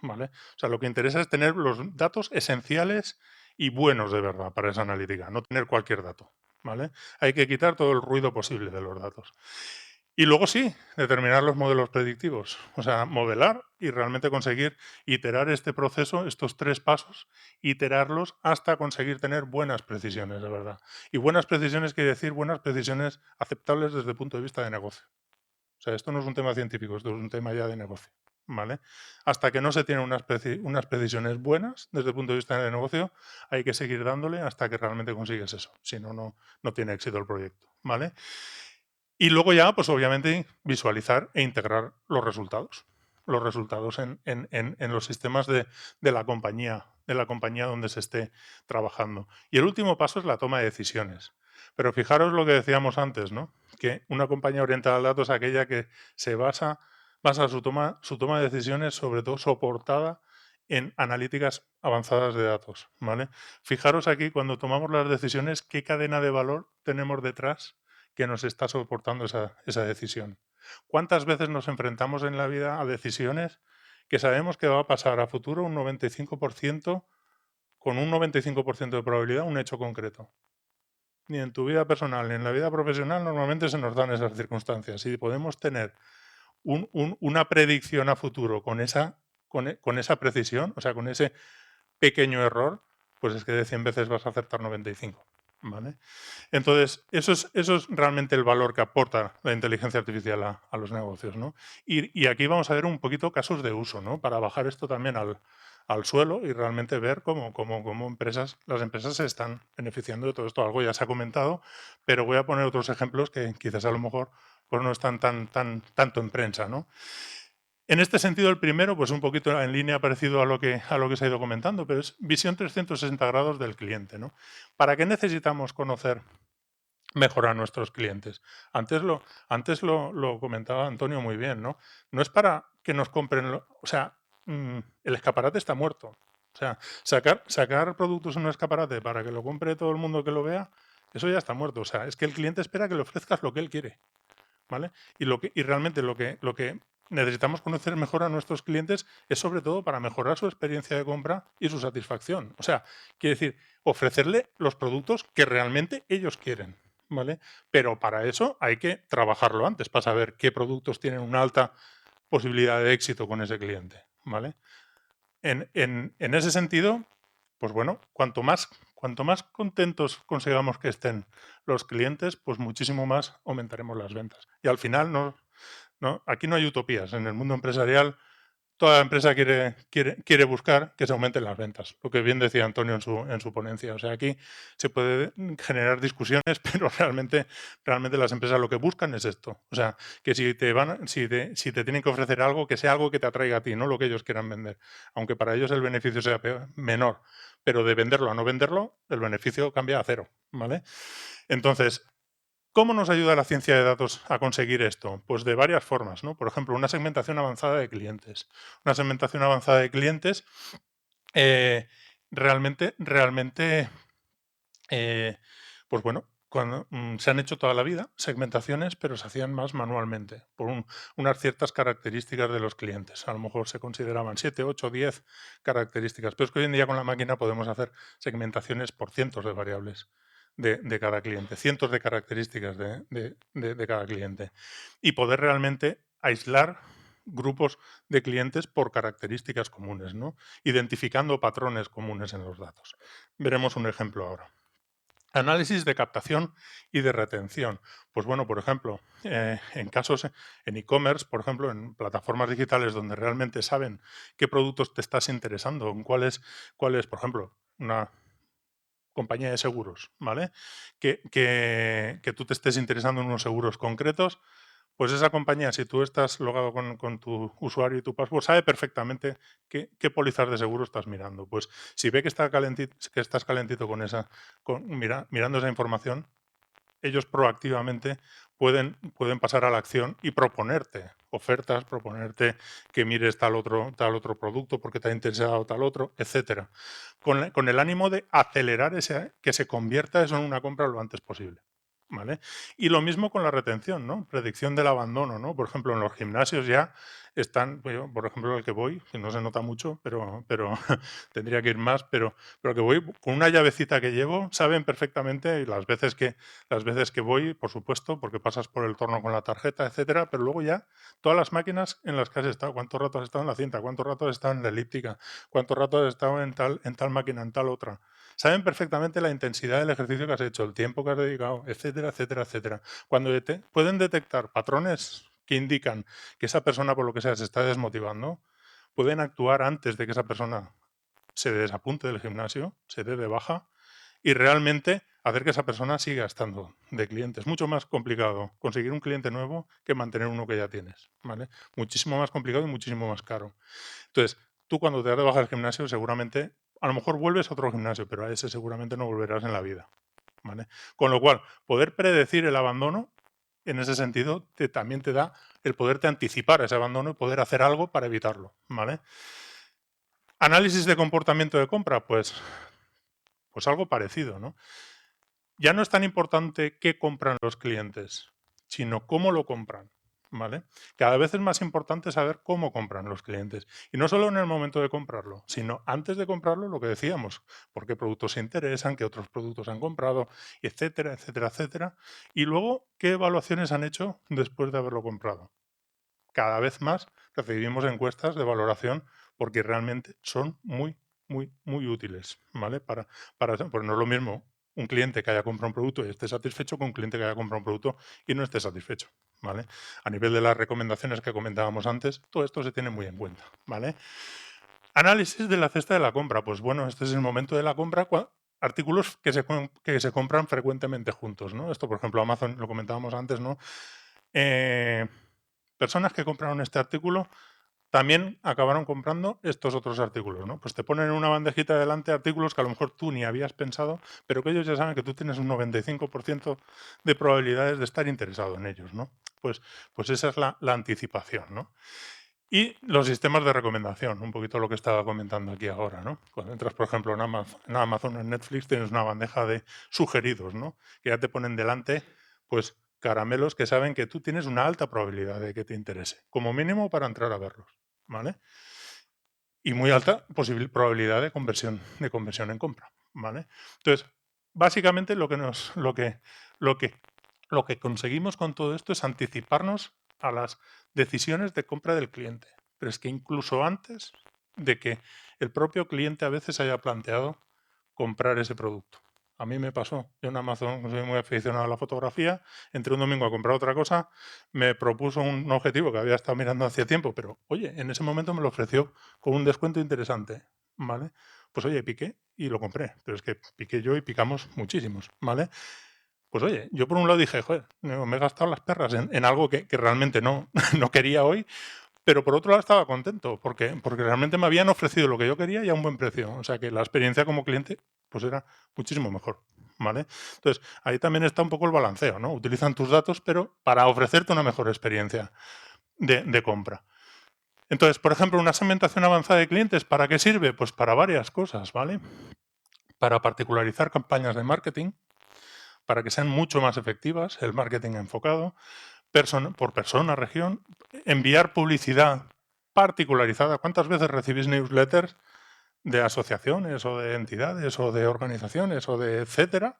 ¿vale? O sea, lo que interesa es tener los datos esenciales y buenos de verdad para esa analítica, no tener cualquier dato, ¿vale? Hay que quitar todo el ruido posible de los datos. Y luego sí, determinar los modelos predictivos, o sea, modelar y realmente conseguir iterar este proceso, estos 3 pasos, iterarlos hasta conseguir tener buenas precisiones, de verdad. Y buenas precisiones quiere decir buenas precisiones aceptables desde el punto de vista de negocio. O sea, esto no es un tema científico, esto es un tema ya de negocio, ¿vale? Hasta que no se tienen unas precisiones buenas desde el punto de vista de negocio, hay que seguir dándole hasta que realmente consigues eso. Si no, no tiene éxito el proyecto, ¿vale? Y luego ya, pues obviamente, visualizar e integrar los resultados. Los resultados en los sistemas de la compañía donde se esté trabajando. Y el último paso es la toma de decisiones. Pero fijaros lo que decíamos antes, ¿no? Que una compañía orientada al dato es aquella que se basa su toma de decisiones, sobre todo soportada en analíticas avanzadas de datos, ¿vale? Fijaros aquí cuando tomamos las decisiones, qué cadena de valor tenemos detrás que nos está soportando esa decisión. ¿Cuántas veces nos enfrentamos en la vida a decisiones que sabemos que va a pasar a futuro un 95%, con un 95% de probabilidad, un hecho concreto? Ni en tu vida personal ni en la vida profesional normalmente se nos dan esas circunstancias. Y podemos tener una predicción a futuro con esa precisión, o sea, con ese pequeño error, pues es que de 100 veces vas a acertar 95. ¿Vale? Entonces, eso es realmente el valor que aporta la inteligencia artificial a los negocios, ¿no? Y aquí vamos a ver un poquito casos de uso, ¿no? Para bajar esto también al suelo y realmente ver cómo las empresas se están beneficiando de todo esto. Algo ya se ha comentado, pero voy a poner otros ejemplos que quizás a lo mejor pues no están tanto en prensa, ¿no? En este sentido, el primero, pues un poquito en línea parecido a lo que se ha ido comentando, pero es visión 360 grados del cliente, ¿no? ¿Para qué necesitamos conocer mejor a nuestros clientes? Antes lo comentaba Antonio muy bien, ¿no? No es para que nos compren, o sea, el escaparate está muerto. O sea, sacar productos en un escaparate para que lo compre todo el mundo que lo vea, eso ya está muerto. O sea, es que el cliente espera que le ofrezcas lo que él quiere. ¿Vale? Y realmente lo que necesitamos conocer mejor a nuestros clientes es sobre todo para mejorar su experiencia de compra y su satisfacción. O sea, quiere decir, ofrecerle los productos que realmente ellos quieren, ¿vale? Pero para eso hay que trabajarlo antes, para saber qué productos tienen una alta posibilidad de éxito con ese cliente, ¿vale? En ese sentido, pues bueno, cuanto más contentos consigamos que estén los clientes, pues muchísimo más aumentaremos las ventas. Y al final, aquí no hay utopías. En el mundo empresarial, toda empresa quiere buscar que se aumenten las ventas, lo que bien decía Antonio en su ponencia. O sea, aquí se puede generar discusiones, pero realmente las empresas lo que buscan es esto. O sea, que si te tienen que ofrecer algo, que sea algo que te atraiga a ti, no lo que ellos quieran vender. Aunque para ellos el beneficio sea menor, pero de venderlo a no venderlo, el beneficio cambia a cero, ¿vale? Entonces, ¿cómo nos ayuda la ciencia de datos a conseguir esto? Pues de varias formas, ¿no? Por ejemplo, una segmentación avanzada de clientes. Una segmentación avanzada de clientes eh, realmente, eh, pues bueno, cuando se han hecho toda la vida segmentaciones, pero se hacían más manualmente, por unas ciertas características de los clientes. A lo mejor se consideraban 7, 8, 10 características, pero es que hoy en día con la máquina podemos hacer segmentaciones por cientos de variables de cada cliente, cientos de características de cada cliente, y poder realmente aislar grupos de clientes por características comunes, ¿no? Identificando patrones comunes en los datos. Veremos un ejemplo ahora. Análisis de captación y de retención. Pues bueno, por ejemplo, en casos en e-commerce, por ejemplo, en plataformas digitales donde realmente saben qué productos te estás interesando, en cuáles, por ejemplo, una compañía de seguros, ¿vale? Que tú te estés interesando en unos seguros concretos, pues esa compañía, si tú estás logado con tu usuario y tu password, sabe perfectamente qué pólizas de seguro estás mirando. Pues si ve que, que estás calentito mirando esa información, ellos proactivamente pueden pasar a la acción y proponerte ofertas, proponerte que mires tal otro producto porque te ha interesado tal otro, etcétera. Con el ánimo de acelerar que se convierta eso en una compra lo antes posible. ¿Vale? Y lo mismo con la retención, ¿no? Predicción del abandono, ¿no? Por ejemplo, en los gimnasios ya están, pues yo, por ejemplo, el que voy, que no se nota mucho, pero tendría que ir más, pero que voy con una llavecita que llevo, saben perfectamente y las veces que voy, por supuesto, porque pasas por el torno con la tarjeta, etcétera, pero luego ya todas las máquinas en las que has estado, cuánto rato has estado en la cinta, cuánto rato has estado en la elíptica, cuánto rato has estado en tal máquina, en tal otra. Saben perfectamente la intensidad del ejercicio que has hecho, el tiempo que has dedicado, etcétera, etcétera, etcétera. Cuando pueden detectar patrones que indican que esa persona, por lo que sea, se está desmotivando, pueden actuar antes de que esa persona se desapunte del gimnasio, se dé de baja y realmente hacer que esa persona siga estando de cliente. Es mucho más complicado conseguir un cliente nuevo que mantener uno que ya tienes, ¿vale? Muchísimo más complicado y muchísimo más caro. Entonces, tú cuando te das de baja del gimnasio, seguramente, a lo mejor vuelves a otro gimnasio, pero a ese seguramente no volverás en la vida, ¿vale? Con lo cual, poder predecir el abandono, en ese sentido, también te da el poderte anticipar a ese abandono y poder hacer algo para evitarlo, ¿vale? Análisis de comportamiento de compra, pues algo parecido, ¿no? Ya no es tan importante qué compran los clientes, sino cómo lo compran, ¿vale? Cada vez es más importante saber cómo compran los clientes. Y no solo en el momento de comprarlo, sino antes de comprarlo, lo que decíamos, por qué productos se interesan, qué otros productos han comprado, etcétera, etcétera, etcétera. Y luego, qué evaluaciones han hecho después de haberlo comprado. Cada vez más recibimos encuestas de valoración porque realmente son muy, muy, muy útiles, ¿vale? Pues no es lo mismo un cliente que haya comprado un producto y esté satisfecho que un cliente que haya comprado un producto y no esté satisfecho, ¿vale? A nivel de las recomendaciones que comentábamos antes, todo esto se tiene muy en cuenta, ¿vale? Análisis de la cesta de la compra. Pues bueno, este es el momento de la compra, artículos que se compran frecuentemente juntos, ¿no? Esto, por ejemplo, Amazon, lo comentábamos antes, ¿no? Eh, Personas que compraron este artículo también acabaron comprando estos otros artículos, ¿no? Pues te ponen en una bandejita delante artículos que a lo mejor tú ni habías pensado, pero que ellos ya saben que tú tienes un 95% de probabilidades de estar interesado en ellos, ¿no? Pues esa es la anticipación, ¿no? Y los sistemas de recomendación, un poquito lo que estaba comentando aquí ahora, ¿no? Cuando entras, por ejemplo, en Amazon o en Netflix, tienes una bandeja de sugeridos, ¿no? Que ya te ponen delante, pues, caramelos que saben que tú tienes una alta probabilidad de que te interese, como mínimo para entrar a verlos, ¿vale? Y muy alta probabilidad de conversión en compra, ¿vale? Entonces, básicamente lo que, lo que conseguimos con todo esto es anticiparnos a las decisiones de compra del cliente. Pero es que incluso antes de que el propio cliente a veces haya planteado comprar ese producto. A mí me pasó. Yo en Amazon soy muy aficionado a la fotografía. Entré un domingo a comprar otra cosa. Me propuso un objetivo que había estado mirando hacía tiempo, pero oye, en ese momento me lo ofreció con un descuento interesante, ¿vale? Pues oye, piqué y lo compré. Pero es que piqué yo y picamos muchísimos, ¿vale? Pues oye, yo por un lado dije, joder, me he gastado las perras en algo que realmente no, no quería hoy, pero por otro lado estaba contento, porque realmente me habían ofrecido lo que yo quería y a un buen precio. O sea que la experiencia como cliente pues era muchísimo mejor, ¿vale? Entonces, ahí también está un poco el balanceo, ¿no? Utilizan tus datos, pero para ofrecerte una mejor experiencia de compra. Entonces, por ejemplo, una segmentación avanzada de clientes, ¿para qué sirve? Pues para varias cosas, ¿vale? Para particularizar campañas de marketing, para que sean mucho más efectivas, el marketing enfocado, por persona, región, enviar publicidad particularizada. ¿Cuántas veces recibís newsletters de asociaciones o de entidades o de organizaciones o de etcétera,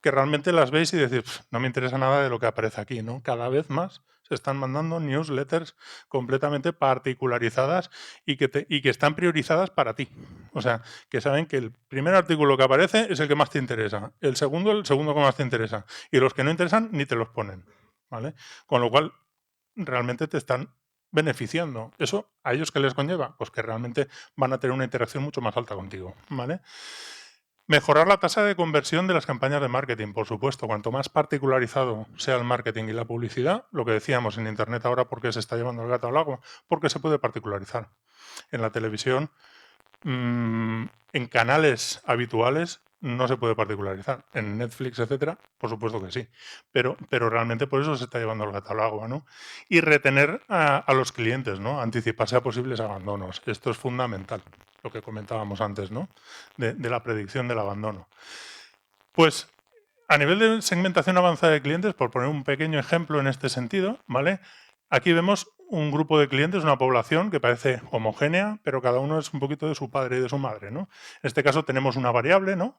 que realmente las veis y decís, no me interesa nada de lo que aparece aquí, ¿no? Cada vez más se están mandando newsletters completamente particularizadas y que están priorizadas para ti. O sea, que saben que el primer artículo que aparece es el que más te interesa, el segundo que más te interesa, y los que no interesan ni te los ponen, ¿vale? Con lo cual, realmente te están beneficiando. ¿Eso a ellos qué les conlleva? Pues que realmente van a tener una interacción mucho más alta contigo, ¿vale? Mejorar la tasa de conversión de las campañas de marketing, por supuesto. Cuanto más particularizado sea el marketing y la publicidad, lo que decíamos en Internet ahora, ¿por qué se está llevando el gato al agua? Porque se puede particularizar. En la televisión, en canales habituales, no se puede particularizar. En Netflix, etcétera, por supuesto que sí. Pero realmente por eso se está llevando el gato al agua, ¿no? Y retener a los clientes, ¿no? Anticiparse a posibles abandonos. Esto es fundamental, lo que comentábamos antes, ¿no? De la predicción del abandono. Pues a nivel de segmentación avanzada de clientes, por poner un pequeño ejemplo en este sentido, ¿vale? Aquí vemos un grupo de clientes, una población que parece homogénea, pero cada uno es un poquito de su padre y de su madre, ¿no? En este caso tenemos una variable, ¿no?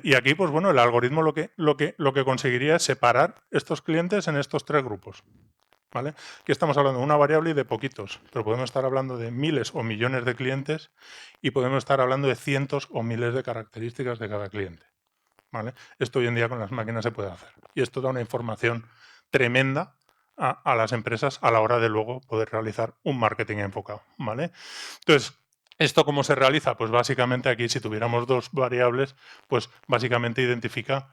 Y aquí, pues bueno, el algoritmo lo que conseguiría es separar estos clientes en estos tres grupos, ¿vale? Aquí estamos hablando de una variable y de poquitos, pero podemos estar hablando de miles o millones de clientes y podemos estar hablando de cientos o miles de características de cada cliente, ¿vale? Esto hoy en día con las máquinas se puede hacer. Y esto da una información tremenda a las empresas a la hora de luego poder realizar un marketing enfocado, ¿vale? Entonces, ¿esto cómo se realiza? Pues básicamente aquí, si tuviéramos dos variables, pues básicamente identifica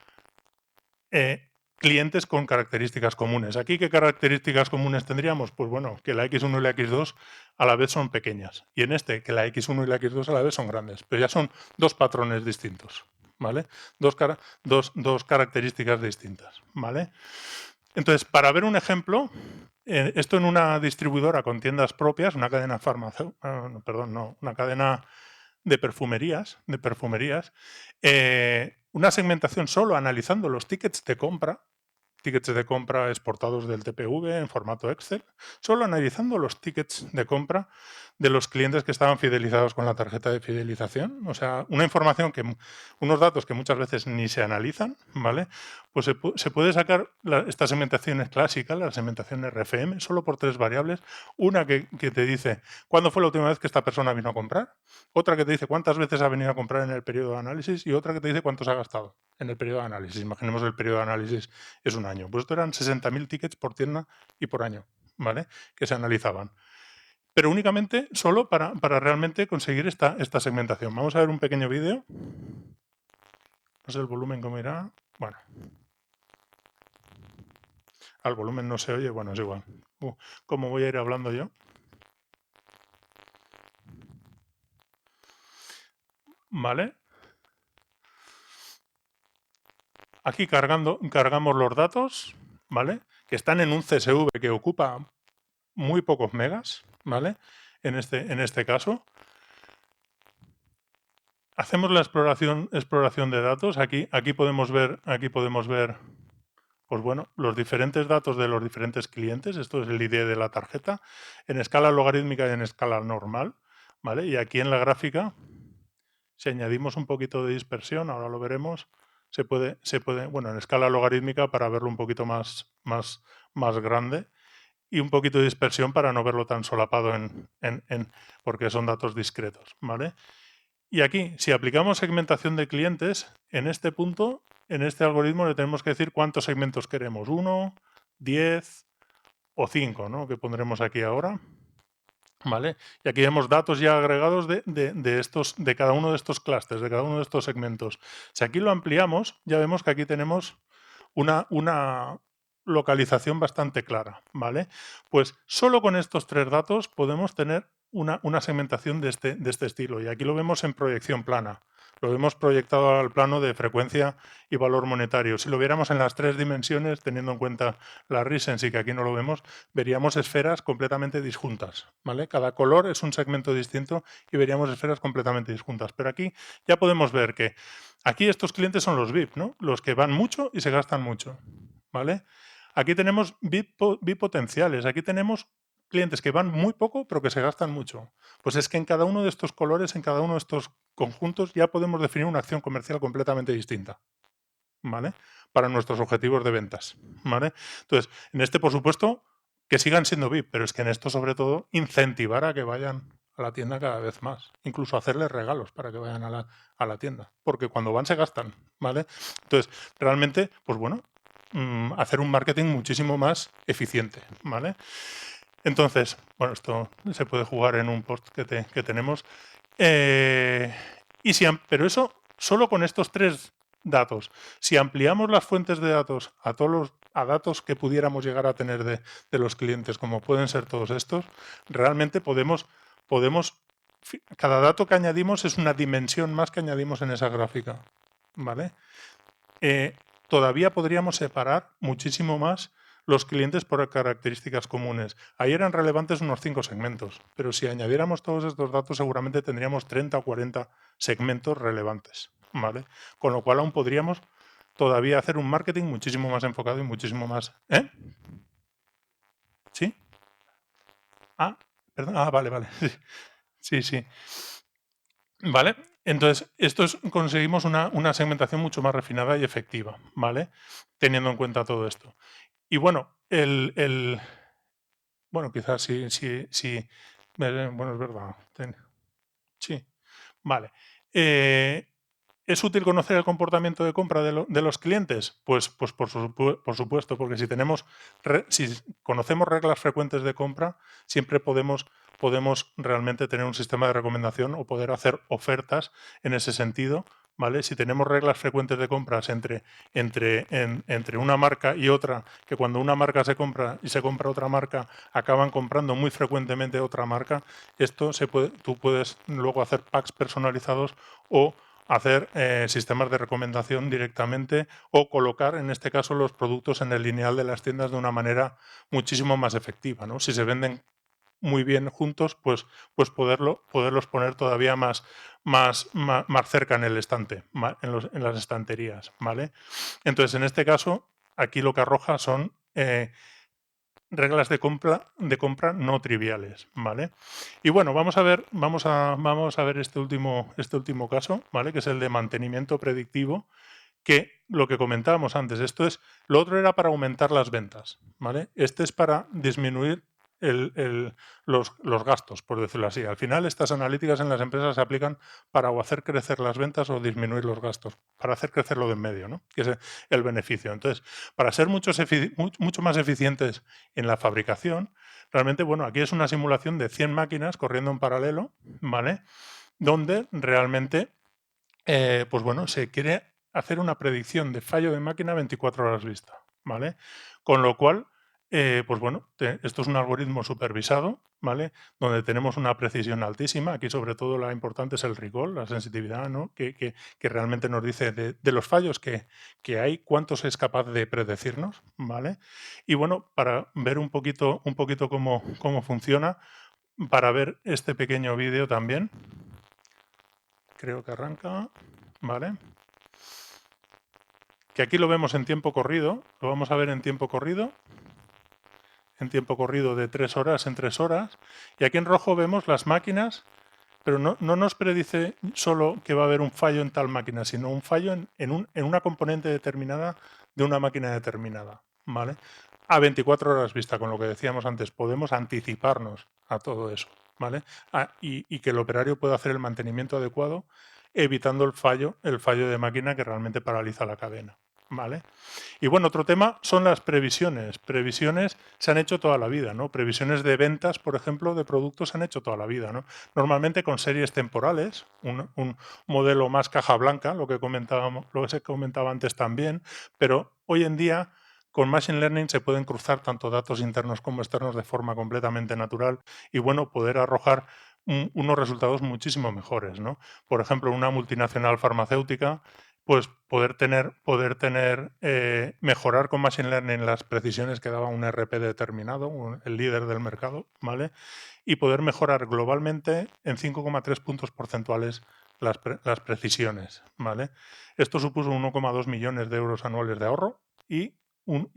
clientes con características comunes. ¿Aquí qué características comunes tendríamos? Pues bueno, que la X1 y la X2 a la vez son pequeñas. Y en este, que la X1 y la X2 a la vez son grandes. Pero ya son dos patrones distintos, ¿vale? Dos características distintas, ¿vale? Entonces, para ver un ejemplo, esto en una distribuidora con tiendas propias, una cadena una cadena de perfumerías, una segmentación solo analizando los tickets de compra exportados del TPV en formato Excel, solo analizando los tickets de compra de los clientes que estaban fidelizados con la tarjeta de fidelización. O sea, unos datos que muchas veces ni se analizan, ¿vale? Pues se puede sacar esta segmentación es clásica, la segmentación RFM, solo por tres variables. Una que te dice cuándo fue la última vez que esta persona vino a comprar, otra que te dice cuántas veces ha venido a comprar en el periodo de análisis y otra que te dice cuántos ha gastado en el periodo de análisis. Imaginemos que el periodo de análisis es un año. Pues esto eran 60.000 tickets por tienda y por año, ¿vale? Que se analizaban. Pero únicamente solo para realmente conseguir esta segmentación. Vamos a ver un pequeño vídeo. No sé el volumen cómo irá. Bueno. Al volumen no se oye. Bueno, es igual. ¿Cómo voy a ir hablando yo? ¿Vale? Aquí cargamos los datos, ¿vale? Que están en un CSV que ocupa muy pocos megas, ¿vale? En este caso. Hacemos la exploración de datos. Aquí podemos ver, pues bueno, los diferentes datos de los diferentes clientes. Esto es el ID de la tarjeta, en escala logarítmica y en escala normal, ¿vale? Y aquí en la gráfica, si añadimos un poquito de dispersión, ahora lo veremos, se puede, bueno, en escala logarítmica para verlo un poquito más grande y un poquito de dispersión para no verlo tan solapado porque son datos discretos, ¿vale? Y aquí, si aplicamos segmentación de clientes, en este punto, en este algoritmo le tenemos que decir cuántos segmentos queremos, 1, 10 o 5, ¿no? Que pondremos aquí ahora. ¿Vale? Y aquí vemos datos ya agregados de cada uno de estos clústeres, de cada uno de estos segmentos. Si aquí lo ampliamos, ya vemos que aquí tenemos una localización bastante clara, ¿vale? Pues solo con estos 3 datos podemos tener una segmentación de este estilo. Y aquí lo vemos en proyección plana. Lo hemos proyectado al plano de frecuencia y valor monetario. Si lo viéramos en las 3 dimensiones, teniendo en cuenta la recency, que aquí no lo vemos, veríamos esferas completamente disjuntas, ¿vale? Cada color es un segmento distinto y veríamos esferas completamente disjuntas. Pero aquí ya podemos ver que aquí estos clientes son los VIP, ¿no? Los que van mucho y se gastan mucho, ¿vale? Aquí tenemos VIP potenciales, aquí tenemos clientes que van muy poco pero que se gastan mucho. Pues es que en cada uno de estos colores, en cada uno de estos conjuntos, ya podemos definir una acción comercial completamente distinta, ¿vale? Para nuestros objetivos de ventas, ¿vale? Entonces, en este, por supuesto, que sigan siendo VIP, pero es que en esto, sobre todo, incentivar a que vayan a la tienda cada vez más. Incluso hacerles regalos para que vayan a la tienda. Porque cuando van se gastan, ¿vale? Entonces, realmente, pues bueno, hacer un marketing muchísimo más eficiente, ¿vale? Entonces, bueno, esto se puede jugar en un post que tenemos. Pero eso solo con estos 3 datos. Si ampliamos las fuentes de datos a a datos que pudiéramos llegar a tener de los clientes, como pueden ser todos estos, realmente cada dato que añadimos es una dimensión más que añadimos en esa gráfica, ¿vale? Todavía podríamos separar muchísimo más los clientes por características comunes. Ahí eran relevantes unos 5 segmentos, pero si añadiéramos todos estos datos seguramente tendríamos 30 o 40 segmentos relevantes, ¿vale? Con lo cual aún podríamos todavía hacer un marketing muchísimo más enfocado y muchísimo más... ¿Eh? ¿Sí? Ah, perdón. Ah, vale, vale. Sí, sí. ¿Vale? Entonces, conseguimos una segmentación mucho más refinada y efectiva, ¿vale? Teniendo en cuenta todo esto. Y bueno, bueno, quizás sí, bueno, es verdad. Sí, vale. ¿Es útil conocer el comportamiento de compra de los clientes? Pues por supuesto, porque si conocemos reglas frecuentes de compra, siempre podemos realmente tener un sistema de recomendación o poder hacer ofertas en ese sentido, ¿vale? Si tenemos reglas frecuentes de compras entre una marca y otra, que cuando una marca se compra y se compra otra marca, acaban comprando muy frecuentemente otra marca, tú puedes luego hacer packs personalizados o hacer sistemas de recomendación directamente o colocar, en este caso, los productos en el lineal de las tiendas de una manera muchísimo más efectiva, ¿no? Si se venden muy bien juntos, pues poderlos poner todavía más cerca en el estante, en las estanterías, ¿vale? Entonces, en este caso, aquí lo que arroja son reglas de compra no triviales, ¿vale? Y bueno, vamos a ver este último caso, ¿vale? Que es el de mantenimiento predictivo, que lo que comentábamos antes, lo otro era para aumentar las ventas, ¿vale? Este es para disminuir los gastos, por decirlo así. Al final, estas analíticas en las empresas se aplican para o hacer crecer las ventas o disminuir los gastos, para hacer crecer lo de en medio, ¿no? Que es el beneficio. Entonces, para ser mucho más eficientes en la fabricación, realmente, bueno, aquí es una simulación de 100 máquinas corriendo en paralelo, ¿vale? Donde realmente, pues bueno, se quiere hacer una predicción de fallo de máquina 24 horas vista, ¿vale? Con lo cual, pues bueno, esto es un algoritmo supervisado, ¿vale? Donde tenemos una precisión altísima. Aquí, sobre todo, la importante es el recall, la sensitividad, ¿no? Que realmente nos dice de los fallos que hay, cuántos es capaz de predecirnos, ¿vale? Y bueno, para ver un poquito cómo funciona, para ver este pequeño vídeo también, creo que arranca, ¿vale? Que aquí lo vemos en tiempo corrido, lo vamos a ver en tiempo corrido de 3 horas en 3 horas, y aquí en rojo vemos las máquinas, pero no nos predice solo que va a haber un fallo en tal máquina, sino un fallo en una componente determinada de una máquina determinada, ¿vale? A 24 horas vista, con lo que decíamos antes, podemos anticiparnos a todo eso, ¿vale? Y que el operario pueda hacer el mantenimiento adecuado, evitando el fallo de máquina que realmente paraliza la cadena, ¿vale? Y bueno, otro tema son las previsiones. Previsiones se han hecho toda la vida, ¿no? Previsiones de ventas, por ejemplo, de productos se han hecho toda la vida, ¿no? Normalmente con series temporales, un modelo más caja blanca, lo que se comentaba antes también, pero hoy en día con Machine Learning se pueden cruzar tanto datos internos como externos de forma completamente natural y bueno, poder arrojar unos resultados muchísimo mejores, ¿no? Por ejemplo, una multinacional farmacéutica pues mejorar con Machine Learning las precisiones que daba un RP determinado, el líder del mercado, ¿vale? Y poder mejorar globalmente en 5,3 puntos porcentuales las precisiones, ¿vale? Esto supuso 1,2 millones de euros anuales de ahorro y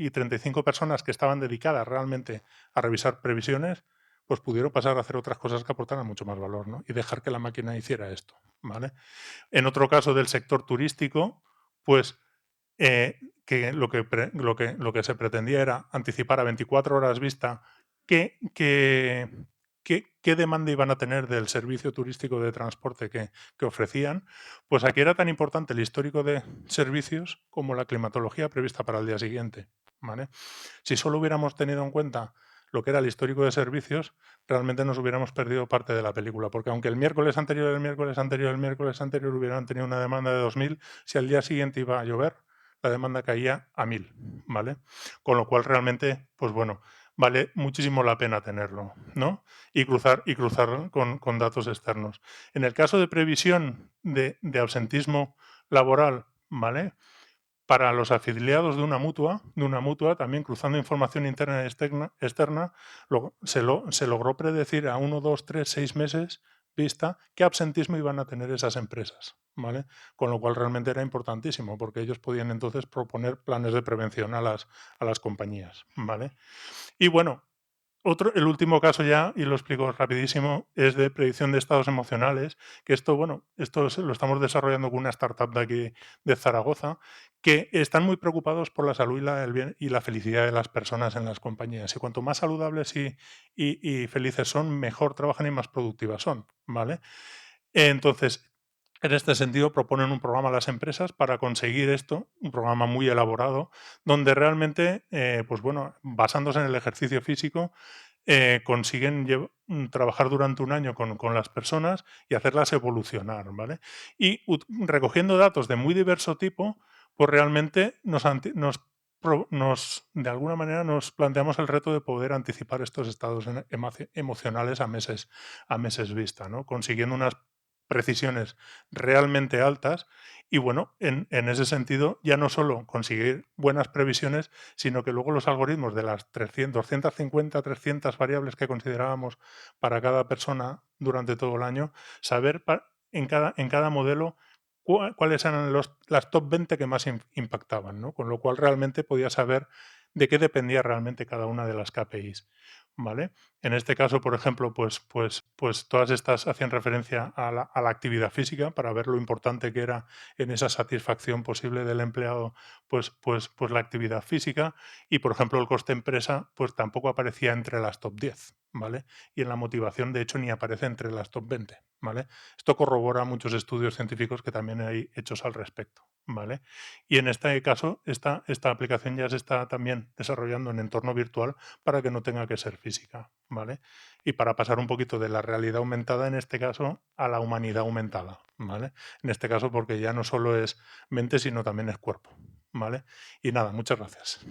35 personas que estaban dedicadas realmente a revisar previsiones, pues pudieron pasar a hacer otras cosas que aportaran mucho más valor, ¿no? Y dejar que la máquina hiciera esto, ¿vale? En otro caso del sector turístico, pues que lo que se pretendía era anticipar a 24 horas vista qué, qué, qué demanda iban a tener del servicio turístico de transporte que ofrecían, pues aquí era tan importante el histórico de servicios como la climatología prevista para el día siguiente, ¿vale? Si solo hubiéramos tenido en cuenta lo que era el histórico de servicios, realmente nos hubiéramos perdido parte de la película, porque aunque el miércoles anterior, el miércoles anterior, el miércoles anterior hubieran tenido una demanda de 2.000, si al día siguiente iba a llover, la demanda caía a 1.000, ¿vale? Con lo cual realmente, pues bueno, vale muchísimo la pena tenerlo, ¿no? Y cruzar con datos externos. En el caso de previsión de absentismo laboral, ¿vale? Para los afiliados de una mutua, también cruzando información interna y externa, se logró predecir a 1, 2, 3, 6 meses vista qué absentismo iban a tener esas empresas, ¿vale? Con lo cual realmente era importantísimo, porque ellos podían entonces proponer planes de prevención a las compañías, ¿vale? Y bueno, el último caso ya, y lo explico rapidísimo, es de predicción de estados emocionales, que esto, bueno, lo estamos desarrollando con una startup de aquí de Zaragoza, que están muy preocupados por la salud el bien y la felicidad de las personas en las compañías. Y cuanto más saludables y felices son, mejor trabajan y más productivas son, ¿vale? Entonces, en este sentido, proponen un programa a las empresas para conseguir esto, un programa muy elaborado, donde realmente, pues bueno, basándose en el ejercicio físico, consiguen trabajar durante un año con las personas y hacerlas evolucionar, ¿vale? Y recogiendo datos de muy diverso tipo, pues realmente de alguna manera nos planteamos el reto de poder anticipar estos estados emocionales a meses vista, ¿no? Consiguiendo unas precisiones realmente altas y bueno, en ese sentido ya no solo conseguir buenas previsiones, sino que luego los algoritmos de las 250, 300 variables que considerábamos para cada persona durante todo el año, saber en cada modelo cuáles eran las top 20 que más impactaban, ¿no? Con lo cual realmente podía saber de qué dependía realmente cada una de las KPIs, ¿vale? En este caso, por ejemplo, pues todas estas hacían referencia a la actividad física para ver lo importante que era en esa satisfacción posible del empleado, pues la actividad física y, por ejemplo, el coste empresa, pues tampoco aparecía entre las top 10, ¿vale? Y en la motivación, de hecho, ni aparece entre las top 20, ¿vale? Esto corrobora muchos estudios científicos que también hay hechos al respecto, ¿vale? Y en este caso, esta aplicación ya se está también desarrollando en entorno virtual para que no tenga que ser física, ¿vale? Y para pasar un poquito de la realidad aumentada, en este caso, a la humanidad aumentada, ¿vale? En este caso, porque ya no solo es mente, sino también es cuerpo, ¿vale? Y nada, muchas gracias.